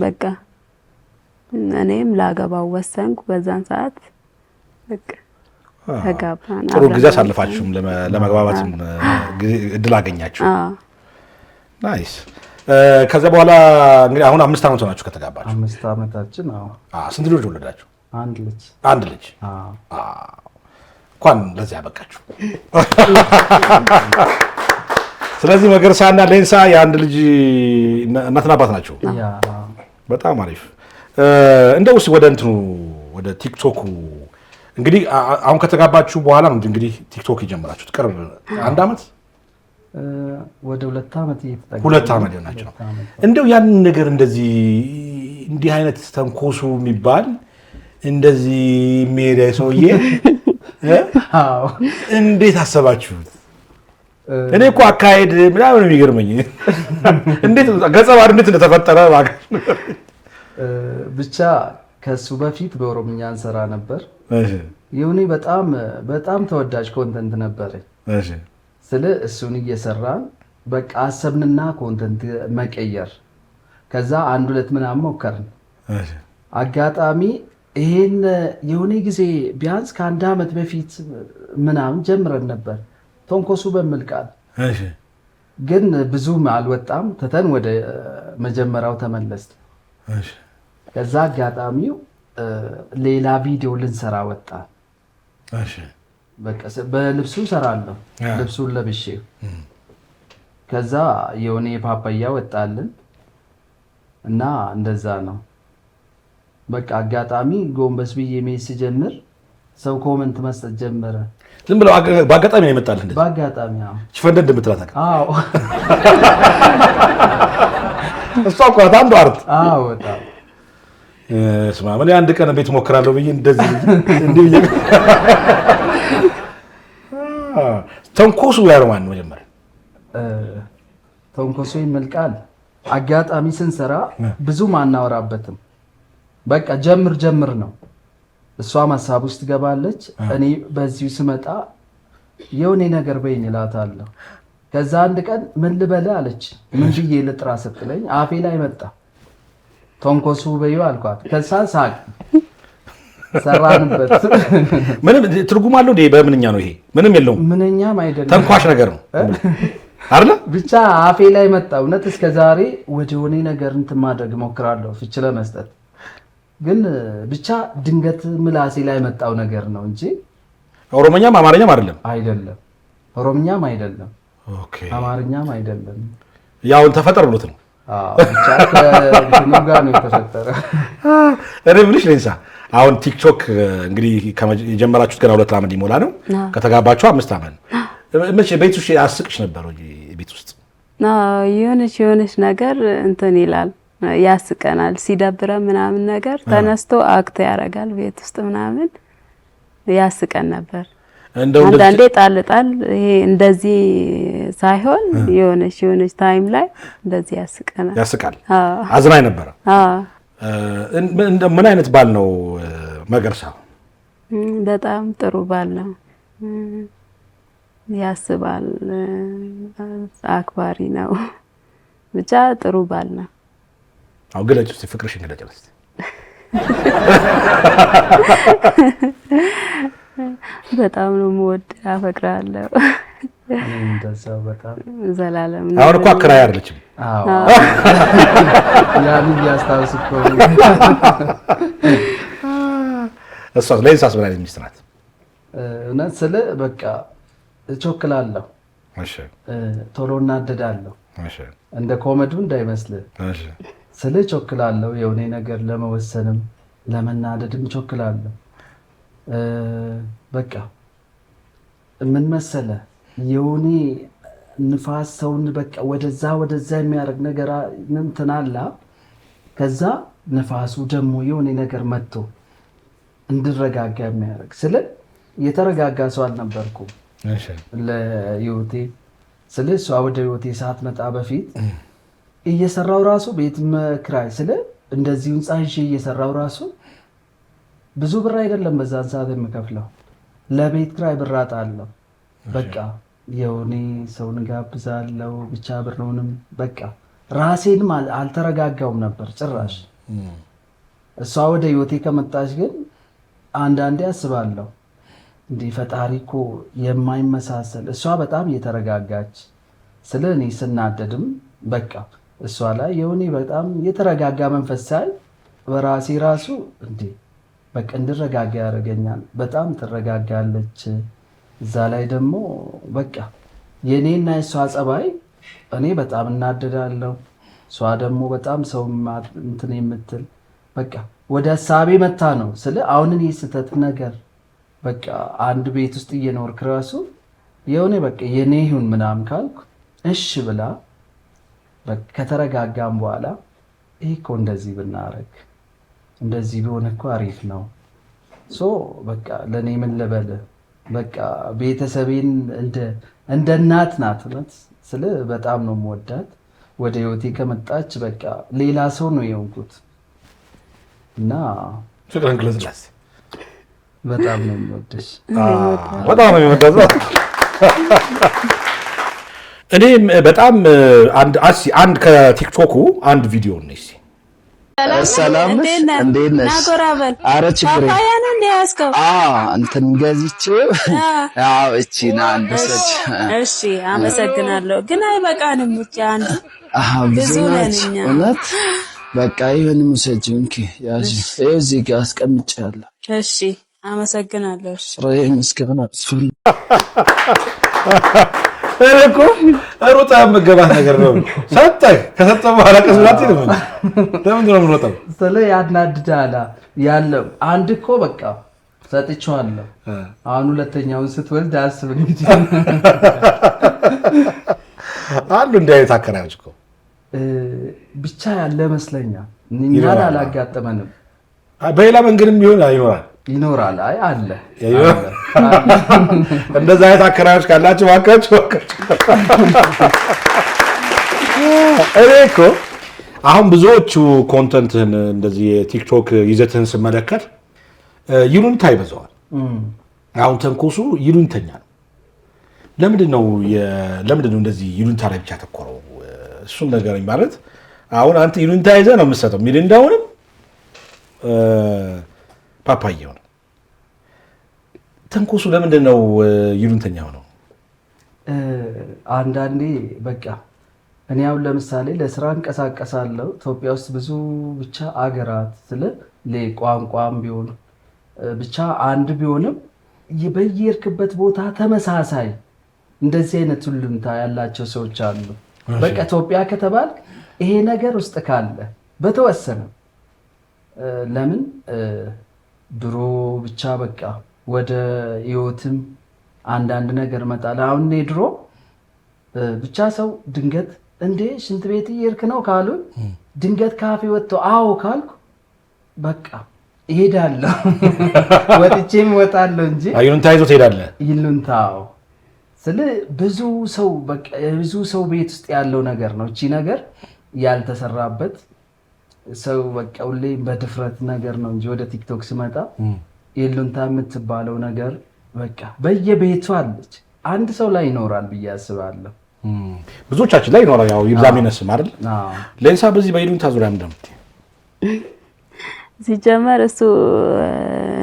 በቃ እኔም ላገባው ወሰንኩ። በዛን ሰዓት በቃ ተጋባን። ጥሩ ጊዜ አሳልፋችሁም ለመግባባት እድል አገኛችሁ። ናይስ። ከዛ በኋላ እንግዲህ አሁን 5 ዓመት ሆናችሁ ከተጋባችሁ? 5 ዓመታችን። ስንት ልጆች ወለዳችሁ? አንድ ልጅ። እንኳን ለዚህ ያበቃችሁ። ስለዚህ መገርሳና ሌንሳ የአንድ ልጅ እናትና አባት ናቸው። በጣም አሪፍ። እንደው እስኪ ወደ እንትኑ ወደ ቲክቶኩ እንግዲህ አሁን ከተጋባችሁ በኋላ ነው እንግዲህ ቲክቶክ የጀመራችሁት? ቅርብ 1 ዓመት ወደ 2 ዓመት እየተጠጋ 2 ዓመት ናቸው። እንደው ያን ነገር እንደዚህ እንዲህ አይነት ተንኮሱ የሚባል እንደዚህ ሜዳ ሰውዬ እንዴት አሰባችሁት? እኔ እኮ አካሄድ ምናምን የሚገርመኝ እንዴት ገጸ ባህሪ እንዴት እንደተፈጠረ ብቻ ከሱ በፊት በኦሮምኛ እንሰራ ነበር። የሆነ በጣም ተወዳጅ ኮንተንት ነበረ። ስለ እሱን እየሰራን በቃ አሰብንና ኮንተንት መቀየር ከዛ 1-2 ምናምን ሞከርን። አጋጣሚ ይሄን የሆነ ጊዜ ቢያንስ ከ1 ዓመት በፊት ምናምን ጀምረን ነበር ተንኮሱ በሚል ቃል ግን ብዙም አልወጣም። ተተን ወደ መጀመሪያው ተመለስ። ከዛ አጋጣሚው ሌላ ቪዲዮ ልንሰራ ወጣ። በቃ በልብሱ ሰራለሁ ልብሱን ለብሼ ከዛ የሆነ ፓፓያ ወጣልን እና እንደዛ ነው። በቃ አጋጣሚ ጎንበስ ብዬ ሜስ ጀምር ሰው ኮመንት መስጠት ጀመረ። ዝም ብለው በአጋጣሚ ነው የመጣልህ? እንደዚህ በአጋጣሚ ሽፈንደ እንደምትላት አቀ እሷ እኮ አንዱ አርት በጣም ስማ ምን አንድ ቀን ቤት ሞክራለሁ ብዬ እንደዚህ እንዲህ ተንኮሱ ያለው ማን ነው? መጀመሪያ ተንኮሱ ይመልቃል። አጋጣሚ ስንሰራ ብዙም አናወራበትም። በቃ ጀምር ነው። እሷ ሀሳብ ውስጥ ገባለች። እኔ በዚሁ ስመጣ የሆነ ነገር በይኝ እላታለሁ። ከዛ አንድ ቀን ምን ልበለ አለች። ምን ብዬ ልጥራ ስትለኝ አፌ ላይ መጣ። ተንኮሱ በይው አልኳት። ከዛ ሳቅ ሰራንበት። ምንም ትርጉም አለው እንዴ? በምንኛ ነው ይሄ? ምንም የለውም። ምንኛም አይደለም። ተንኳሽ ነገር ነው አይደል? ብቻ አፌ ላይ መጣ። እውነት እስከዛሬ ወደ ሆነ ነገር እንትን ማድረግ እሞክራለሁ ፍች ለመስጠት ግን ብቻ ድንገት ምላሴ ላይ መጣው ነገር ነው እንጂ ኦሮሞኛም አማርኛም አይደለም። ኦሮሞኛም አይደለም፣ አማርኛም አይደለም። ያው ተፈጠር ብሎት ነው። ብቻ ከእንትኑ ጋር ነው የተፈጠረ። እኔ ምንሽ ሌንሳ አሁን ቲክቶክ እንግዲህ የጀመራችሁት ገና 2 ዓመት ሊሞላ ነው። ከተጋባችሁ 5 ዓመት ነው። መቼ ቤት ውስጥ አስቅሽ ነበር ወይ? ቤት ውስጥ የሆነች ነገር እንትን ይላል ያስቀናል። ሲደብረ ምናምን ነገር ተነስቶ አክት ያደርጋል ቤት ውስጥ ምናምን ያስቀን ነበር። አንዳንዴ ጣል ይሄ እንደዚህ ሳይሆን የሆነች ታይም ላይ እንደዚህ ያስቃል። አዝናኝ ነበር። ምን አይነት ባል ነው መገርሳ? በጣም ጥሩ ባል ነው። ያስባል፣ አክባሪ ነው። ብቻ ጥሩ ባል ነው። አው ገለጭ እስቲ ፍቅርሽን ገለጭ እስቲ። በጣም ነው የምወድ፣ አፈቅራለሁ። እንደዛው በጣም ዘላለም አሁን እኮ አከራይ አይደለችም። አዎ ያን ያስታውስኮ እሷስ ለይሳስ ብላ ሚስት ናት። እውነት ስለ በቃ እቾክላለሁ። እሺ ቶሎ እናደዳለሁ። እሺ እንደ ኮሜዲ እንዳይመስል። እሺ ስለ እቾክላለሁ የሆነ ነገር ለመወሰንም ለመናደድም እቾክላለሁ። በቃ ምን መሰለ የሆነ ንፋስ ሰውን በቃ ወደዛ የሚያደርግ ነገር እንትን አለ። ከዛ ንፋሱ ደግሞ የሆነ ነገር መጥቶ እንድረጋጋ የሚያደርግ ስለ የተረጋጋ ሰው አልነበርኩም። እሺ ለዩቲ ስለ እሷ ወደ ዩቲ ሳትመጣ በፊት እየሰራው ራሱ ቤት መክራይ ስለ እንደዚህ ህንጻ እየሰራው ራሱ ብዙ ብር አይደለም በዛን ሰዓት የምከፍለው ለቤት ክራይ ብር አጣለሁ። በቃ የሆነ ሰውን ጋብዛለሁ ብቻ ብርውንም በቃ ራሴንም አልተረጋጋውም ነበር ጭራሽ። እሷ ወደ ዩቲ ከመጣች ግን አንዳንዴ አስባለሁ እንዲህ ፈጣሪ እኮ የማይመሳሰል እሷ በጣም እየተረጋጋች ስለ እኔ ስናደድም በቃ እሷ ላይ የሆነ በጣም የተረጋጋ መንፈስ ሳይ በራሴ ራሱ እንዴ በቃ እንድረጋጋ ያደርገኛል። በጣም ትረጋጋለች። እዛ ላይ ደግሞ በቃ የኔና የሷ ጸባይ እኔ በጣም እናደዳለሁ፣ እሷ ደግሞ በጣም ሰው እንትን የምትል በቃ ወደ ሀሳቤ መታ ነው ስለ አሁን እኔ ስህተት ነገር በቃ አንድ ቤት ውስጥ እየኖርክ ራሱ የሆነ በቃ የኔ ይሁን ምናምን ካልኩ እሺ ብላ በቃ ከተረጋጋም በኋላ ይሄ እኮ እንደዚህ ብናረግ እንደዚህ ቢሆን እኮ አሪፍ ነው። በቃ ለኔ ምን ልበል በቃ ቤተሰቤን እንደ እናት ናት። ስለ በጣም ነው የምወዳት። ወደ ህይወቴ ከመጣች በቃ ሌላ ሰው ነው የሆንኩት እና ፍቅርን ግለጽላት። በጣም ነው የምወድሽ። በጣም ነው የምወደው። እኔ በጣም አንድ ከቲክቶኩ አንድ ቪዲዮ ነው እሺ። ሰላም እንዴት ነሽ? ናጎራበል ኧረ ችግር ፓፓያ ነው እንደ ያስከው? እንትን ገዝቼው ያው እቺ ና አንደሰች። እሺ አመሰግናለሁ። ግን አይበቃንም ብቻ አንድ ብዙ ነን እኛ። እውነት በቃ ይሄን ሙሰጂው እንኪ ያጂ እዚህ ጋር አስቀምጫለሁ። እሺ አመሰግናለሁ። እሺ ስራዬ ምስጋና አስፈል እኮ ሩጣ መገባት ነገር ነው። ሰጠህ ከሰጠህ በኋላ ቀስላት ይልም ለምን ነው የምሮጠው? ስለ ያናድዳላ ያለው አንድ እኮ በቃ ሰጥቼዋለሁ። አሁን ሁለተኛውን ስትወልድ አስብ እንግዲህ አንዱ እንዳይት አከራዮች እኮ ብቻ ያለ መስለኛል። እኛን አላጋጠመንም። በሌላ መንገድም ይኖራል። አይ አለ እንደዛ አይነት አከራዮች ካላችሁ ዋካችሁ። እኔ እኮ አሁን ብዙዎቹ ኮንተንትን እንደዚህ የቲክቶክ ይዘትን ስመለከት ይሉንታ ይበዛዋል። አሁን ተንኮሱ ይሉንተኛ ነው። ለምንድን ነው እንደዚህ ይሉንታ ላይ ብቻ ተኮረው? እሱን ነገር ማለት አሁን አንተ ይሉንታ ይዘህ ነው የምትሰጠው። ሚሪንዳውንም ፓፓያው ነው። ተንኮሱ ለምንድን ነው ይሉንተኛው ነው? አንዳንዴ በቃ እኔ አሁን ለምሳሌ ለስራ እንቀሳቀሳለሁ ኢትዮጵያ ውስጥ ብዙ ብቻ አገራት ስለ ቋንቋም ቢሆን ብቻ አንድ ቢሆንም በየርክበት ቦታ ተመሳሳይ እንደዚህ አይነት ይሉንታ ያላቸው ሰዎች አሉ። በቃ ኢትዮጵያ ከተባል ይሄ ነገር ውስጥ ካለ በተወሰነ ለምን ድሮ ብቻ በቃ ወደ ህይወትም አንዳንድ ነገር መጣለ። አሁን ድሮ ብቻ ሰው ድንገት እንዴ ሽንት ቤት እየሄድክ ነው ካሉ ድንገት ካፌ ወጥቶ አዎ ካልኩ በቃ እሄዳለሁ ወጥቼም እወጣለሁ እንጂ ይሉንታ ይዞ ትሄዳለህ። ይሉንታው ስለ ብዙ ሰው ቤት ውስጥ ያለው ነገር ነው። እቺ ነገር ያልተሰራበት ሰው በቃ ሁሌ በድፍረት ነገር ነው እንጂ ወደ ቲክቶክ ስመጣ ይሉንታ የምትባለው ነገር በቃ በየቤቱ አለች። አንድ ሰው ላይ ይኖራል ብዬ አስባለሁ። ብዙዎቻችን ላይ ይኖራል። ያው ይብዛም ይነስም አይደል? ለይሳ በዚህ በይሉንታ ዙሪያ ምንድን ነው ሲጀመር እሱ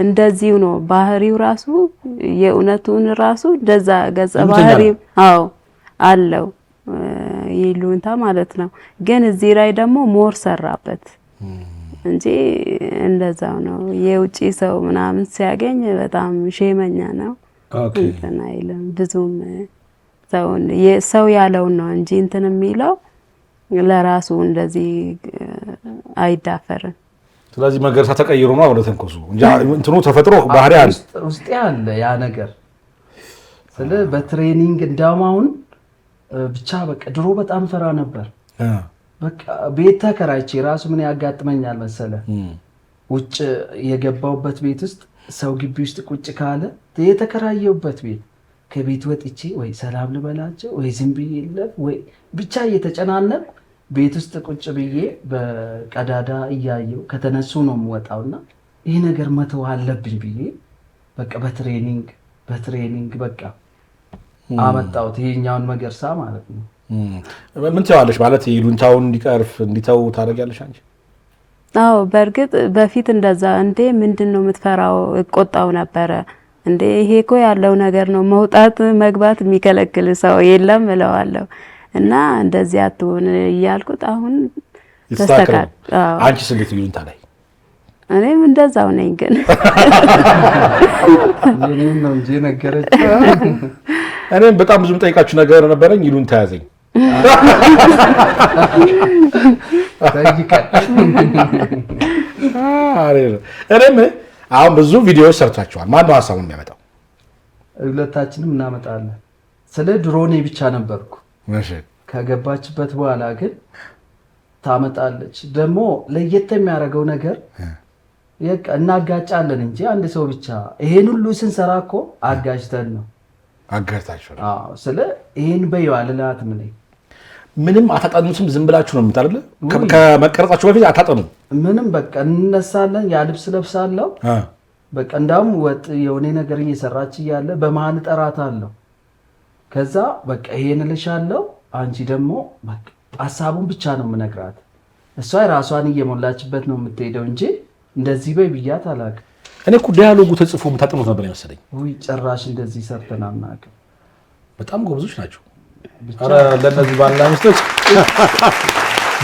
እንደዚሁ ነው ባህሪው ራሱ የእውነቱን ራሱ እንደዛ ገጸ ባህሪው አለው ይሉንታ ማለት ነው። ግን እዚህ ላይ ደግሞ ሞር ሰራበት እንጂ እንደዛው ነው። የውጪ ሰው ምናምን ሲያገኝ በጣም ሼመኛ ነው። ኦኬ አይልም ብዙም ሰው ያለውን ነው እንጂ እንትን የሚለው ለራሱ እንደዚህ አይዳፈርም። ስለዚህ መገርሳ ተቀይሮ ነው ወደ ተንኮሱ እንጂ እንትኑ ተፈጥሮ ባህሪ አለ ውስጥ ያለ ያ ነገር ስለ በትሬኒንግ እንዳውም ብቻ በቃ ድሮ በጣም ፈራ ነበር። በቃ ቤት ተከራይቼ ራሱ ምን ያጋጥመኛል መሰለ ውጭ የገባውበት ቤት ውስጥ ሰው ግቢ ውስጥ ቁጭ ካለ የተከራየውበት ቤት ከቤት ወጥቼ ወይ ሰላም ልበላቸው ወይ ዝም ብዬ ይለፍ ወይ ብቻ እየተጨናነቅ ቤት ውስጥ ቁጭ ብዬ በቀዳዳ እያየው ከተነሱ ነው የምወጣውና ይሄ ነገር መተው አለብኝ ብዬ በቃ በትሬኒንግ በቃ አመጣሁት ይሄኛውን መገርሳ ማለት ነው። ምን ትያለሽ? ማለት ይሉንታውን እንዲቀርፍ እንዲተው ታደርጊያለሽ አንቺ? አዎ በእርግጥ በፊት እንደዛ እንዴ ምንድነው የምትፈራው እቆጣው ነበረ። እንዴ ይሄ እኮ ያለው ነገር ነው መውጣት መግባት የሚከለክል ሰው የለም እለዋለሁ። እና እንደዚህ አትሆን እያልኩት አሁን ተስተካከለ። አንቺስ እንዴት ይሉንታ ላይ? እኔም እንደዛው ነኝ ግን እኔም ነው እንጂ ነገረች። እኔም በጣም ብዙ ጠይቃችሁ ነገር ነበረኝ ይሉንታ ያዘኝ። እኔም አሁን ብዙ ቪዲዮዎች ሰርታችኋል። ማን ነው ሀሳቡን የሚያመጣው? ሁለታችንም እናመጣለን። ስለ ድሮኔ ብቻ ነበርኩ። እሺ ከገባችበት በኋላ ግን ታመጣለች። ደግሞ ለየት የሚያደርገው ነገር እናጋጫለን እንጂ አንድ ሰው ብቻ ይሄን ሁሉ ስንሰራ እኮ አጋጭተን ነው። አጋጭታችሁ? አዎ። ስለ ይሄን በይው አልላት ምንም አታጠኑትም? ዝም ብላችሁ ነው የምታደርጉ? ከመቀረጻችሁ በፊት አታጠኑም? ምንም በቃ እንነሳለን፣ ያ ልብስ ለብሳለሁ። በቃ እንዳውም ወጥ የሆነ ነገር እየሰራች እያለ በመሀል እጠራታለሁ። ከዛ በቃ ይሄን እልሻለሁ፣ አንቺ ደግሞ በቃ ሐሳቡን ብቻ ነው የምነግራት። እሷ ራሷን እየሞላችበት ነው የምትሄደው እንጂ እንደዚህ በይ ብያት አላውቅም። እኔ እኮ ዲያሎጉ ተጽፎ የምታጠኑት ነበር የመሰለኝ። ውይ ጭራሽ እንደዚህ ሰርተን አናውቅም። በጣም ጎበዞች ናቸው። ኧረ ለእነዚህ ባልና ሚስቶች።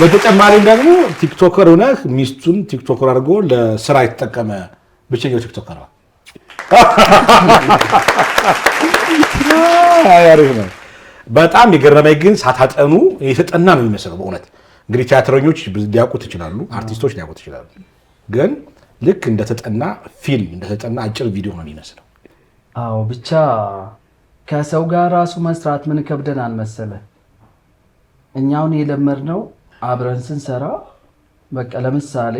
በተጨማሪም ደግሞ ቲክቶከር ሆነህ ሚስቱን ቲክቶከር አድርጎ ለስራ የተጠቀመ ብቸኛው ቲክቶከር ነው። አሪፍ ነው። በጣም የገረመኝ ግን ሳታጠኑ የተጠና ነው የሚመስለው በእውነት። እንግዲህ ቲያትረኞች ሊያውቁት ይችላሉ፣ አርቲስቶች ሊያውቁት ይችላሉ። ግን ልክ እንደተጠና ፊልም እንደተጠና አጭር ቪዲዮ ነው የሚመስለው። አዎ ብቻ ከሰው ጋር ራሱ መስራት ምን ከብደናል መሰለ። እኛውን የለመድነው አብረን ስንሰራ በቃ ለምሳሌ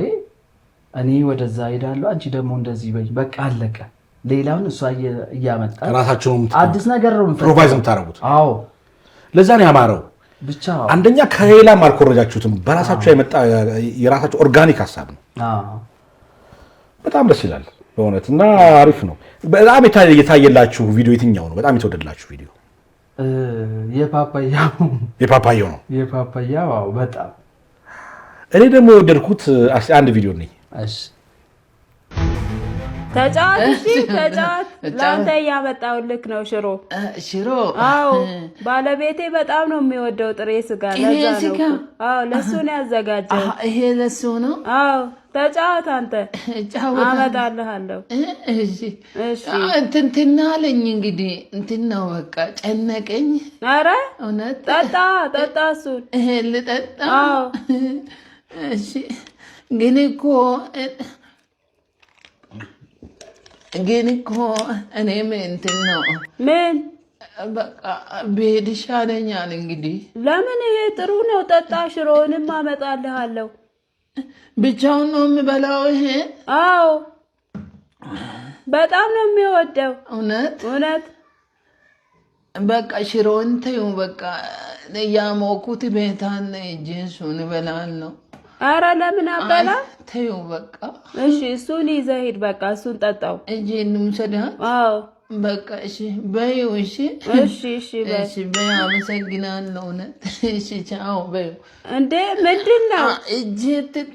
እኔ ወደዛ ሄዳለሁ፣ አንቺ ደግሞ እንደዚህ በይ፣ በቃ አለቀ። ሌላውን እሷ እያመጣ ራሳችሁም አዲስ ነገር ነው ፕሮቫይዝ የምታደርጉት። አዎ ለዛ ነው ያማረው። ብቻ አንደኛ ከሌላም አልኮረጃችሁትም፣ በራሳችሁ የመጣ የራሳችሁ ኦርጋኒክ ሀሳብ ነው። በጣም ደስ ይላል በእውነት እና አሪፍ ነው። በጣም የታየላችሁ ቪዲዮ የትኛው ነው? በጣም የተወደደላችሁ ቪዲዮ? የፓፓያው ነው። የፓፓያው በጣም እኔ ደግሞ የወደድኩት አንድ ቪዲዮ ነኝ። እሺ ተጫወት፣ እሺ ተጫወት። ለአንተ እያመጣሁልህ ነው ሽሮ። አዎ ባለቤቴ በጣም ነው የሚወደው ጥሬ ስጋ። ለዛ ነው። አዎ ለሱ ነው ያዘጋጀው። ይሄ ለሱ ነው። አዎ ተጫወት አንተ። አመጣልሃለሁ። እሺ እሺ። እንትን አለኝ እንግዲህ እንትን ነው በቃ ጨነቀኝ። ኧረ እውነት ጠጣ እሱን። ልጠጣ? አዎ እሺ። ግን እኮ እኔም እንትን ነው ምን በቃ ብሄድ ይሻለኛል እንግዲህ። ለምን? ይሄ ጥሩ ነው። ጠጣ፣ ሽሮውንም አመጣልሃለሁ። ብቻውን ነው የምበላው ይሄ? አዎ በጣም ነው የሚወደው። እውነት? በቃ ሽሮውን ተይው። በቃ ያሞኩት ቤታን እጄ እሱን እበላለሁ። ኧረ ለምን አበላ? ተይው በቃ። እሺ እሱን ይዘህ ሂድ። በቃ እሱን ጠጣው። እጄ እንውሰድህ? አዎ በቃ እሺ በይው። እሺ በይው። አመሰግናለሁ። እሺ ቻው በይው። እንዴ ምንድን ነው እጄ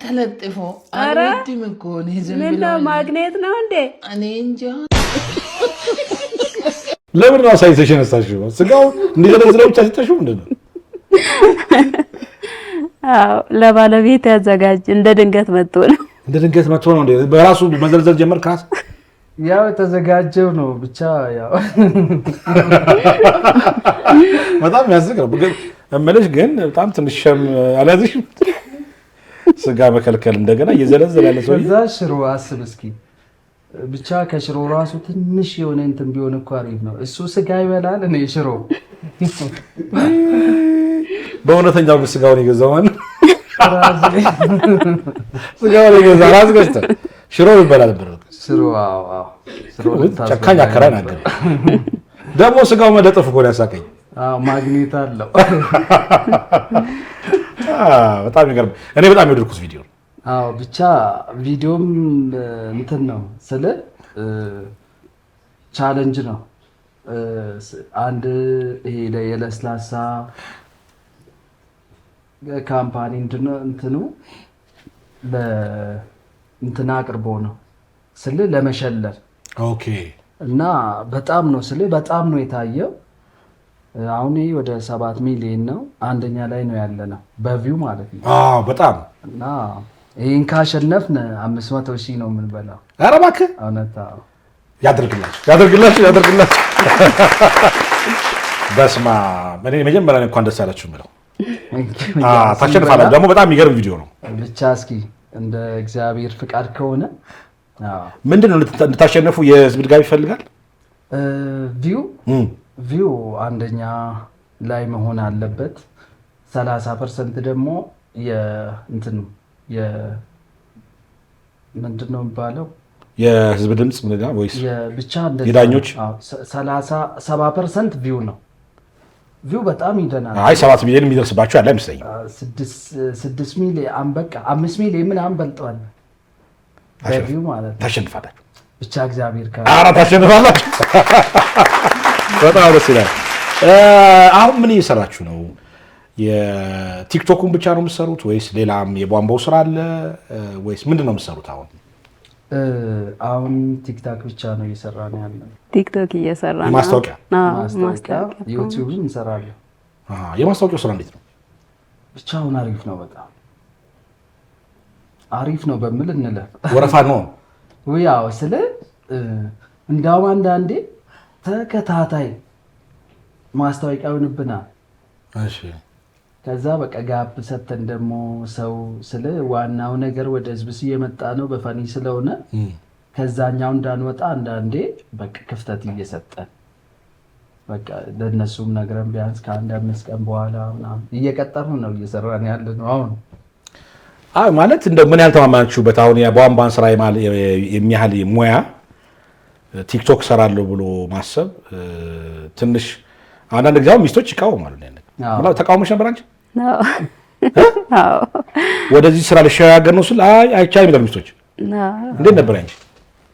ተለጥፎ? አልወድም እኮ እኔ ዝም ብሎ። ምነው ማግኔት ነው እንዴ? እኔ እንጃ። ለምን ነው አሳይተሽ ነሳሽው? ስጋው እንዲዘለዝለው ብቻ ሲጠሽው ምንድን ነው? አዎ ለባለቤት ያዘጋጅ። እንደ ድንገት መጥቶ ነው እንዴ? በራሱ መዘልዘል ጀመር ካስ ያው የተዘጋጀው ነው ብቻ። ያው በጣም ያዝግ ነው እምልሽ። ግን በጣም ትንሽም አላዝሽም? ስጋ መከልከል እንደገና እየዘለዘለ ያለ ሰው እዛ ሽሮ አስብ እስኪ። ብቻ ከሽሮ ራሱ ትንሽ የሆነ እንትን ቢሆን እኮ አሪፍ ነው። እሱ ስጋ ይበላል፣ እኔ ሽሮ። በእውነተኛው ግን ስጋውን የገዛው ማን? ስጋውን የገዛው ራስ ገዝተህ ሽሮ ይበላል ነበር። ሽሮ ጨካኝ አከራይ ናገር። ደግሞ ስጋው መለጠፍ እኮ ነው ያሳቀኝ። ማግኔት አለው። በጣም ይገርም። እኔ በጣም የወደድኩት ቪዲዮ ነው። ብቻ ቪዲዮም እንትን ነው ስለ ቻሌንጅ ነው። አንድ ይሄ የለስላሳ ካምፓኒ እንትኑ ለእንትና አቅርቦ ነው ስለ ለመሸለል። ኦኬ። እና በጣም ነው የታየው። አሁን ወደ 7 ሚሊዮን ነው። አንደኛ ላይ ነው ያለ ነው በቪው ማለት ነው። በጣም እና ይሄን ካሸነፍን 500 ሺህ ነው የምንበላው። ኧረ እባክህ እውነት። ያድርግላችሁ። በስመ አብ። እኔ መጀመሪያ እንኳን ደስ ያላችሁ የምለው ታሸንፋላችሁ። ደግሞ በጣም የሚገርም ቪዲዮ ነው። ብቻ እስኪ እንደ እግዚአብሔር ፍቃድ ከሆነ ምንድን ነው እንድታሸነፉ የህዝብ ድጋፍ ይፈልጋል። ቪው አንደኛ ላይ መሆን አለበት። 30% ደግሞ የእንትን ምንድን ነው የሚባለው የህዝብ ድምፅ ወይስ ብቻ የዳኞች 70% ቪው ነው። ቪው በጣም ይደናል። 7 ሚሊዮን የሚደርስባቸው ያለ አይመስለኝም። 6 ሚሊዮን በቃ 5 ሚሊዮን ምናምን በልጠዋል በቪው ማለት ነው። ታሸንፋላችሁ ብቻ እግዚአብሔር ታሸንፋላችሁ። በጣም ደስ ይላል። አሁን ምን እየሰራችሁ ነው? የቲክቶኩን ብቻ ነው የምትሰሩት ወይስ ሌላም የቧንቧው ስራ አለ ወይስ ምንድን ነው የምትሰሩት? አሁን ቲክቶክ ብቻ ነው እየሰራን ያለው። ቲክቶክ እየሰራ ነው። ማስታወቂያ ዩቲዩብ እንሰራለን። የማስታወቂያው ስራ እንዴት ነው? ብቻ አሁን አሪፍ ነው፣ በጣም አሪፍ ነው በሚል እንለፍ። ወረፋ ነው ያው እንዳውም አንዳንዴ ተከታታይ ማስታወቂያ ይሆንብናል። እሺ ከዛ በቃ ጋብ ሰተን ደግሞ ሰው ዋናው ነገር ወደ ህዝብ እየመጣ ነው በፈኒ ስለሆነ ከዛኛው እንዳንወጣ አንዳንዴ በቃ ክፍተት እየሰጠን በቃ ለነሱም ነግረን ቢያንስ ከ1-5 ቀን በኋላ ምናምን እየቀጠርን ነው እየሰራን ያለ ነው። አሁን ማለት እንደው ምን ያህል ተማማናችሁበት? አሁን የቧንቧን ስራ የሚያህል ሙያ ቲክቶክ ሰራለሁ ብሎ ማሰብ ትንሽ አንዳንድ ጊዜ ሚስቶች ይቃወማሉ። ተቃውሞሽ ነበር አንቺ? ወደዚህ ስራ ልሸጋገር ነው ስል አይቻልም ይላሉ ሚስቶች። እንዴት ነበር አንቺ?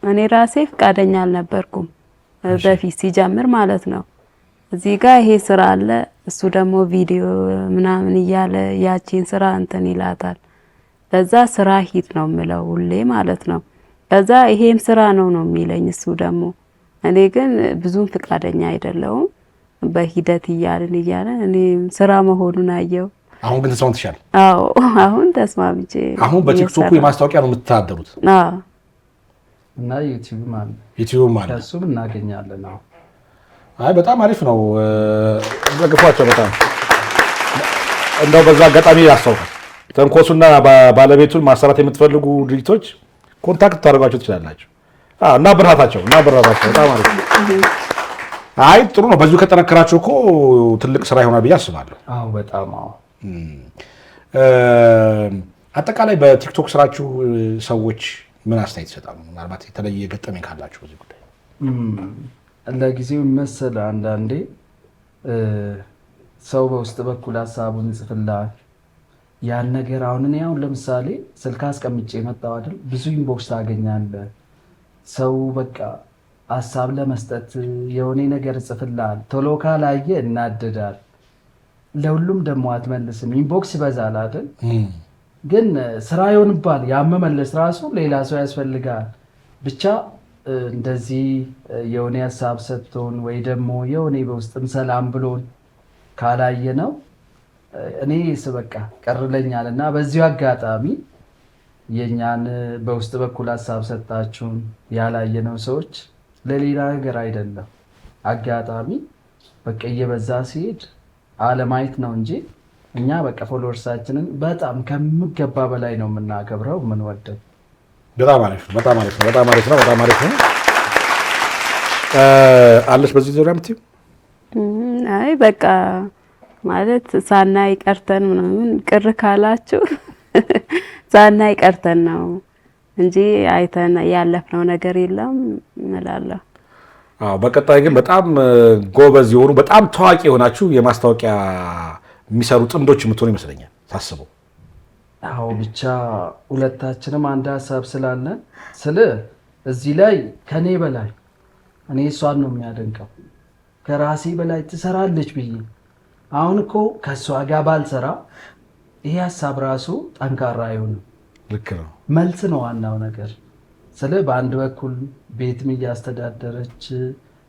እኔ ራሴ ፈቃደኛ አልነበርኩም በፊት ሲጀምር ማለት ነው። እዚህ ጋር ይሄ ስራ አለ፣ እሱ ደግሞ ቪዲዮ ምናምን እያለ ያቺን ስራ እንትን ይላታል። ለዛ ስራ ሂድ ነው የምለው ሁሌ ማለት ነው። ከዛ ይሄም ስራ ነው የሚለኝ እሱ ደግሞ። እኔ ግን ብዙም ፈቃደኛ አይደለሁም። በሂደት እያልን እኔ ስራ መሆኑን አየው። አሁን ግን ተስማምተሻል? አዎ አሁን ተስማምቼ። አሁን በቲክቶክ የማስታወቂያ ነው የምትተዳደሩት? እና ዩቲዩብ ማለት ከሱም እናገኛለን። በጣም አሪፍ ነው። ደግፏቸው በጣም እንደው በዛ አጋጣሚ ያስተውቃል። ተንኮሱና ባለቤቱን ማሰራት የምትፈልጉ ድርጅቶች ኮንታክት ታደርጓቸው ትችላላችሁ። እና ብራታቸው በጣም አሪፍ ነው። አይ ጥሩ ነው። በዚሁ ከጠነከራችሁ እኮ ትልቅ ስራ ይሆናል ብዬ አስባለሁ። አዎ በጣም አዎ። አጠቃላይ በቲክቶክ ስራችሁ ሰዎች ምን አስተያየት ይሰጣሉ? ምናልባት የተለየ ገጠመኝ ካላችሁ በዚህ ጉዳይ። ለጊዜው መሰለ አንዳንዴ ሰው በውስጥ በኩል ሀሳቡን ይጽፍልሃል። ያን ነገር አሁን እኔ ለምሳሌ ስልክ አስቀምጬ መጣሁ አይደል? ብዙ ኢንቦክስ ታገኛለህ። ሰው በቃ ሀሳብ ለመስጠት የሆነ ነገር ይጽፍልሃል። ቶሎ ካላየ እናደዳል። ለሁሉም ደግሞ አትመልስም። ኢንቦክስ ይበዛል አይደል? ግን ስራ ይሆንባል። ያመመለስ ራሱ ሌላ ሰው ያስፈልጋል። ብቻ እንደዚህ የሆነ ሀሳብ ሰጥቶን ወይ ደግሞ የሆነ በውስጥም ሰላም ብሎን ካላየ ነው እኔ በቃ ቀርለኛል። እና በዚሁ አጋጣሚ የኛን በውስጥ በኩል ሀሳብ ሰጣችሁን ያላየነው ሰዎች ለሌላ ነገር አይደለም፣ አጋጣሚ በቃ እየበዛ ሲሄድ አለማየት ነው እንጂ እኛ በቃ ፎሎወርሳችንን በጣም ከሚገባ በላይ ነው የምናከብረው የምንወደው። በጣም አሪፍ ነው። በጣም አሪፍ ነው። በጣም አሪፍ ነው። በጣም አሪፍ ነው። አለሽ በዚህ ዙሪያ የምትይው? አይ በቃ ማለት ሳናይ ቀርተን ምናምን ቅር ካላችሁ ሳናይ ቀርተን ነው እንጂ አይተን ያለፍነው ነገር የለም እላለሁ። አዎ በቀጣይ ግን በጣም ጎበዝ የሆኑ በጣም ታዋቂ የሆናችሁ የማስታወቂያ የሚሰሩ ጥንዶች የምትሆኑ ይመስለኛል ሳስበው። አዎ ብቻ ሁለታችንም አንድ ሀሳብ ስላለን እዚህ ላይ ከኔ በላይ እኔ እሷን ነው የሚያደንቀው ከራሴ በላይ ትሰራለች ብዬ አሁን እኮ ከእሷ ጋር ባልሰራ ይሄ ሀሳብ ራሱ ጠንካራ አይሆንም። ልክ ነው። መልስ ነው ዋናው ነገር። በአንድ በኩል ቤትም እያስተዳደረች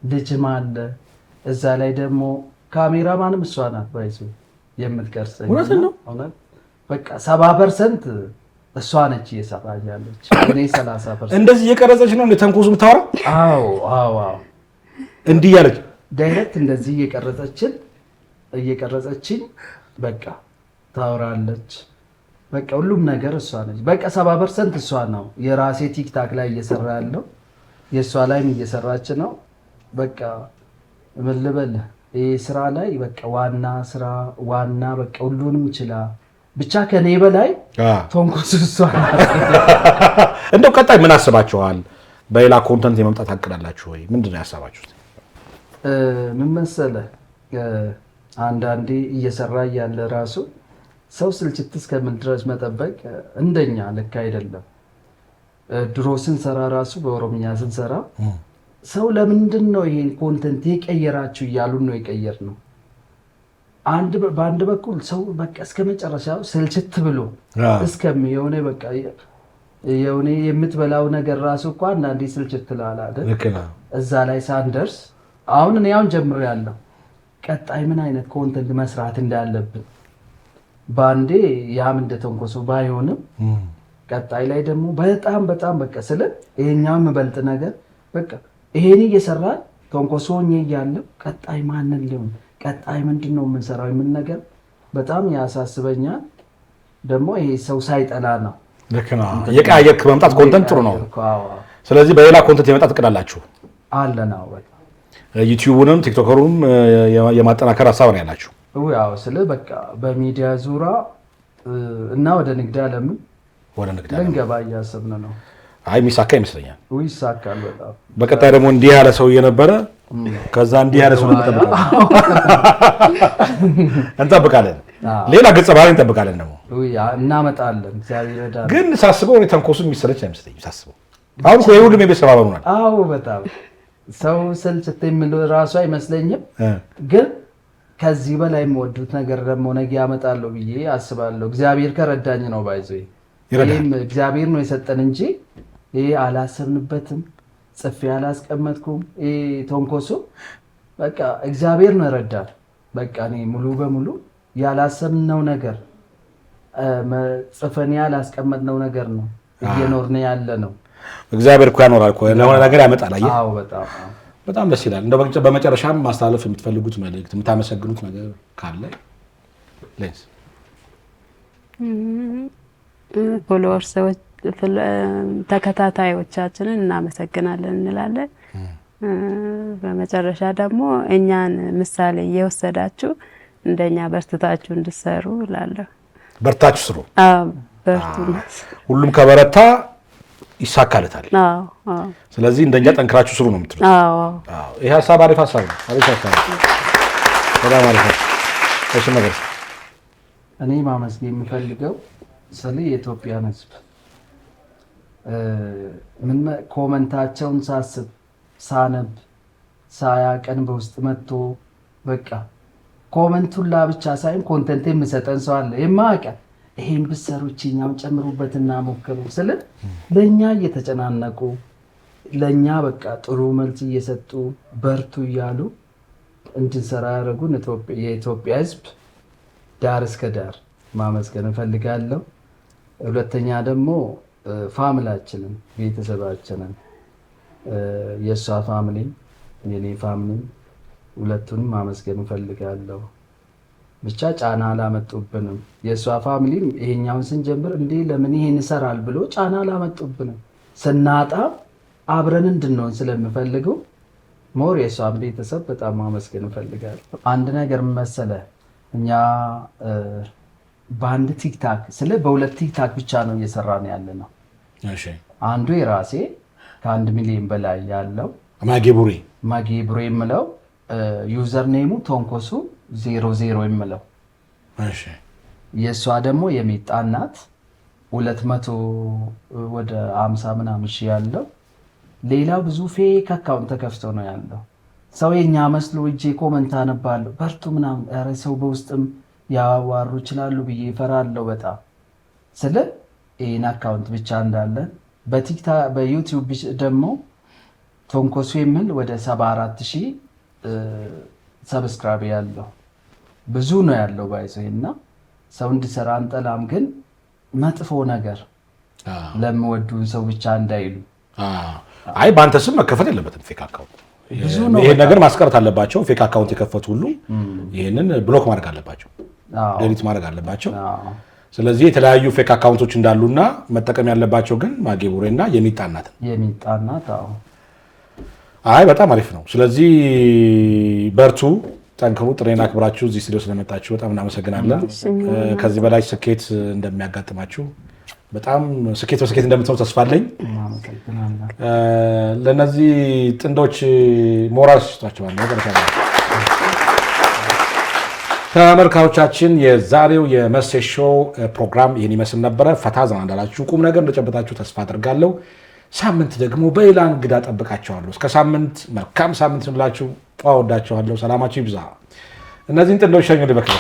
ልጅም አለ፣ እዛ ላይ ደግሞ ካሜራማንም እሷ ናት ባይዞ የምትቀርጸኝ። እውነት ነው። በቃ 70% እሷ ነች እየሰራኛለች፣ እኔ 30%። እንደዚህ እየቀረጸች ነው እንደ ተንኮሱ የምታወራ? አዎ አዎ አዎ። እንዲህ ያለች ዳይሬክት እንደዚህ እየቀረጸችኝ በቃ ታወራለች። በቃ ሁሉም ነገር እሷ ነች። በቃ 70% እሷ ነው። የራሴ ቲክታክ ላይ እየሰራ ያለው የእሷ ላይም እየሰራች ነው። በቃ ምን ልበል ይሄ ስራ ላይ በቃ ዋና በቃ ሁሉንም ይችላ ብቻ ከኔ በላይ ተንኮሱ እሷ ናት። እንደው ቀጣይ ምን አስባችኋል? በሌላ ኮንተንት የመምጣት አቅዳላችሁ ወይ? ምንድነው ያሰባችሁት? ምን መሰለህ አንዳንዴ እየሰራ ያለ ራሱ ሰው ስልችት እስከምን ድረስ መጠበቅ እንደኛ ልክ አይደለም። ድሮ ስንሰራ ራሱ በኦሮምኛ ስንሰራ ሰው ለምንድን ነው ይሄን ኮንተንት የቀየራችሁ እያሉን ነው የቀየርነው። በአንድ በኩል ሰው በቃ እስከ መጨረሻው ስልችት ብሎ የሆነ በቃ የሆነ የምትበላው ነገር ራሱ እኮ አንዳንዴ ስልችት ትላላለ። እዛ ላይ ሳንደርስ አሁን ጀምሬያለሁ። ቀጣይ ምን አይነት ኮንተንት መስራት እንዳለብን ባንዴ ያም እንደተንኮሱ ባይሆንም ቀጣይ ላይ ደግሞ በጣም በቃ ይሄኛው የምበልጥ ነገር በቃ ይሄን እየሰራን ተንኮሱ እያለ ቀጣይ ማንን ሊሆን ቀጣይ ምንድነው የምንሰራው የምን ነገር በጣም ያሳስበኛል። ደግሞ ይሄ ሰው ሳይጠላ ነው። ልክ ነው። የቀያየርክ መምጣት ኮንተንት ጥሩ ነው። ስለዚህ በሌላ ኮንተንት የመምጣት እቅዳላችሁ? አለናው በቃ ዩቲዩብንም ቲክቶከሩንም የማጠናከር ሀሳብ ነው ያላችሁ? ያው በቃ በሚዲያ ዙራ እና ወደ ንግድ ዓለም ልንገባ እያሰብን ነው። አይ የሚሳካ ይመስለኛል። ይሳካል በጣም። በቀጣይ ደግሞ እንዲህ ያለ ሰው እየነበረ ከዛ እንዲህ ያለ ሰው እንጠብቃለን። ሌላ ገጸ ባህሪ እንጠብቃለን ደግሞ እናመጣለን። እግዚአብሔር ይረዳል። ግን ሳስበው እኔ ተንኮሱ የሚሰለች አይመስለኝም ሳስበው። አሁን እኮ የሁሉም የቤት ስራ ሆኗል። አዎ በጣም ሰው ስልችት የሚለው ራሱ አይመስለኝም። ግን ከዚህ በላይ የምወዱት ነገር ደግሞ ነገ ያመጣለሁ ብዬ አስባለሁ። እግዚአብሔር ከረዳኝ ነው ባይዞ ይሄም እግዚአብሔር ነው የሰጠን እንጂ ይሄ አላሰብንበትም። ጽፌ አላስቀመጥኩም። ይሄ ተንኮሱ በቃ እግዚአብሔር ነው ረዳል። በቃ እኔ ሙሉ በሙሉ ያላሰብነው ነገር ጽፈን ያላስቀመጥነው ነገር ነው እየኖርን ያለ ነው። እግዚአብሔር እኮ ያኖራል እኮ ለሆነ ነገር ያመጣል። አየህ? አዎ በጣም ደስ ይላል። እንደው በመጨረሻም ማስተላለፍ የምትፈልጉት መልእክት የምታመሰግኑት ነገር ካለ ሌንስ? ፎሎወርስ ተከታታዮቻችንን እናመሰግናለን እንላለን። በመጨረሻ ደግሞ እኛን ምሳሌ እየወሰዳችሁ እንደኛ በርትታችሁ እንድትሰሩ እላለሁ። በርታችሁ ስሩ። አዎ በርቱ። ሁሉም ከበረታ ይሳካልታል። ስለዚህ እንደኛ ጠንክራችሁ ስሩ ነው የምትሉት? አዎ። ይሄ ሀሳብ አሪፍ ሀሳብ ነው። አሪፍ ሀሳብ ነው። በጣም አሪፍ ሀሳብ። እሺ ነገር እኔ ማመስገን የምፈልገው ስለ የኢትዮጵያን ሕዝብ ምን ኮመንታቸውን ሳስብ ሳነብ ሳያቀን በውስጥ መጥቶ በቃ ኮመንቱን ብቻ ሳይሆን ኮንተንት የምሰጠን ሰው አለ የማያውቅ ይሄን ብትሰሩችኛውን ጨምሩበትና ሞክሩ ስለ ለኛ እየተጨናነቁ ለኛ በቃ ጥሩ መልስ እየሰጡ በርቱ እያሉ እንድንሰራ ያደረጉን የኢትዮጵያ ሕዝብ ዳር እስከ ዳር ማመስገን እፈልጋለሁ። ሁለተኛ ደግሞ ፋሚላችንን ቤተሰባችንን የእሷ ፋሚሊ የኔ ፋሚሊ ሁለቱንም ማመስገን እፈልጋለሁ። ብቻ ጫና አላመጡብንም። የእሷ ፋሚሊም ይሄኛውን ስንጀምር እንዴ ለምን ይሄን ይሰራል ብሎ ጫና አላመጡብንም። ስናጣ አብረን እንድንሆን ስለምፈልገው ሞር የእሷን ቤተሰብ በጣም ማመስገን እፈልጋለሁ። አንድ ነገር መሰለ እኛ በአንድ ቲክታክ በሁለት ቲክታክ ብቻ ነው እየሰራን ያለ ነው። አንዱ የራሴ ከ1 ሚሊዮን በላይ ያለው ማጌቡሬ የምለው ዩዘር ኔሙ ቶንኮሱ 00 የምለው የእሷ ደግሞ የሚጣ እናት 200 ወደ 50 ምናምን ሺህ ያለው ሌላው ብዙ ፌክ አካውንት ተከፍቶ ነው ያለው። ሰው የኛ መስሎ እጄ ኮመንት አነባለሁ በርቱ ምናምን ኧረ ሰው በውስጥም ያዋሩ ይችላሉ ብዬ እፈራለሁ በጣም ስለ ይሄን አካውንት ብቻ እንዳለ በዩቲዩብ ደግሞ ቶንኮሱ የሚል ወደ 74000 ሰብስክራይብ ያለው ብዙ ነው ያለው ባይዘይና ሰው እንዲሰራ አንጠላም፣ ግን መጥፎ ነገር ለምወዱን ሰው ብቻ እንዳይሉ አይ በአንተ ስም መከፈት የለበትም ፌክ አካውንት። ይሄ ነገር ማስቀረት አለባቸው። ፌክ አካውንት የከፈቱ ሁሉ ይሄንን ብሎክ ማድረግ አለባቸው፣ ዴሊት ማድረግ አለባቸው። ስለዚህ የተለያዩ ፌክ አካውንቶች እንዳሉና መጠቀም ያለባቸው ግን ማጌቡሬና የሚጣ እናት። አይ በጣም አሪፍ ነው። ስለዚህ በርቱ፣ ጠንክሩ። ጥሬና አክብራችሁ እዚህ ስቱዲዮ ስለመጣችሁ በጣም እናመሰግናለን። ከዚህ በላይ ስኬት እንደሚያጋጥማችሁ በጣም ስኬት በስኬት እንደምትሆኑ ተስፋ አለኝ። ለነዚህ ጥንዶች ሞራል ስጧቸው። ተመልካቾቻችን የዛሬው የመሴ ሾው ፕሮግራም ይህን ይመስል ነበረ። ፈታ ዘና እንዳላችሁ ቁም ነገር እንደጨበጣችሁ ተስፋ አድርጋለሁ። ሳምንት ደግሞ በሌላ እንግዳ ጠብቃችኋለሁ። እስከ ሳምንት መልካም ሳምንት እንላችሁ። እወዳችኋለሁ። ሰላማችሁ ይብዛ። እነዚህን ጥንዶች ሸኙ ልበክለ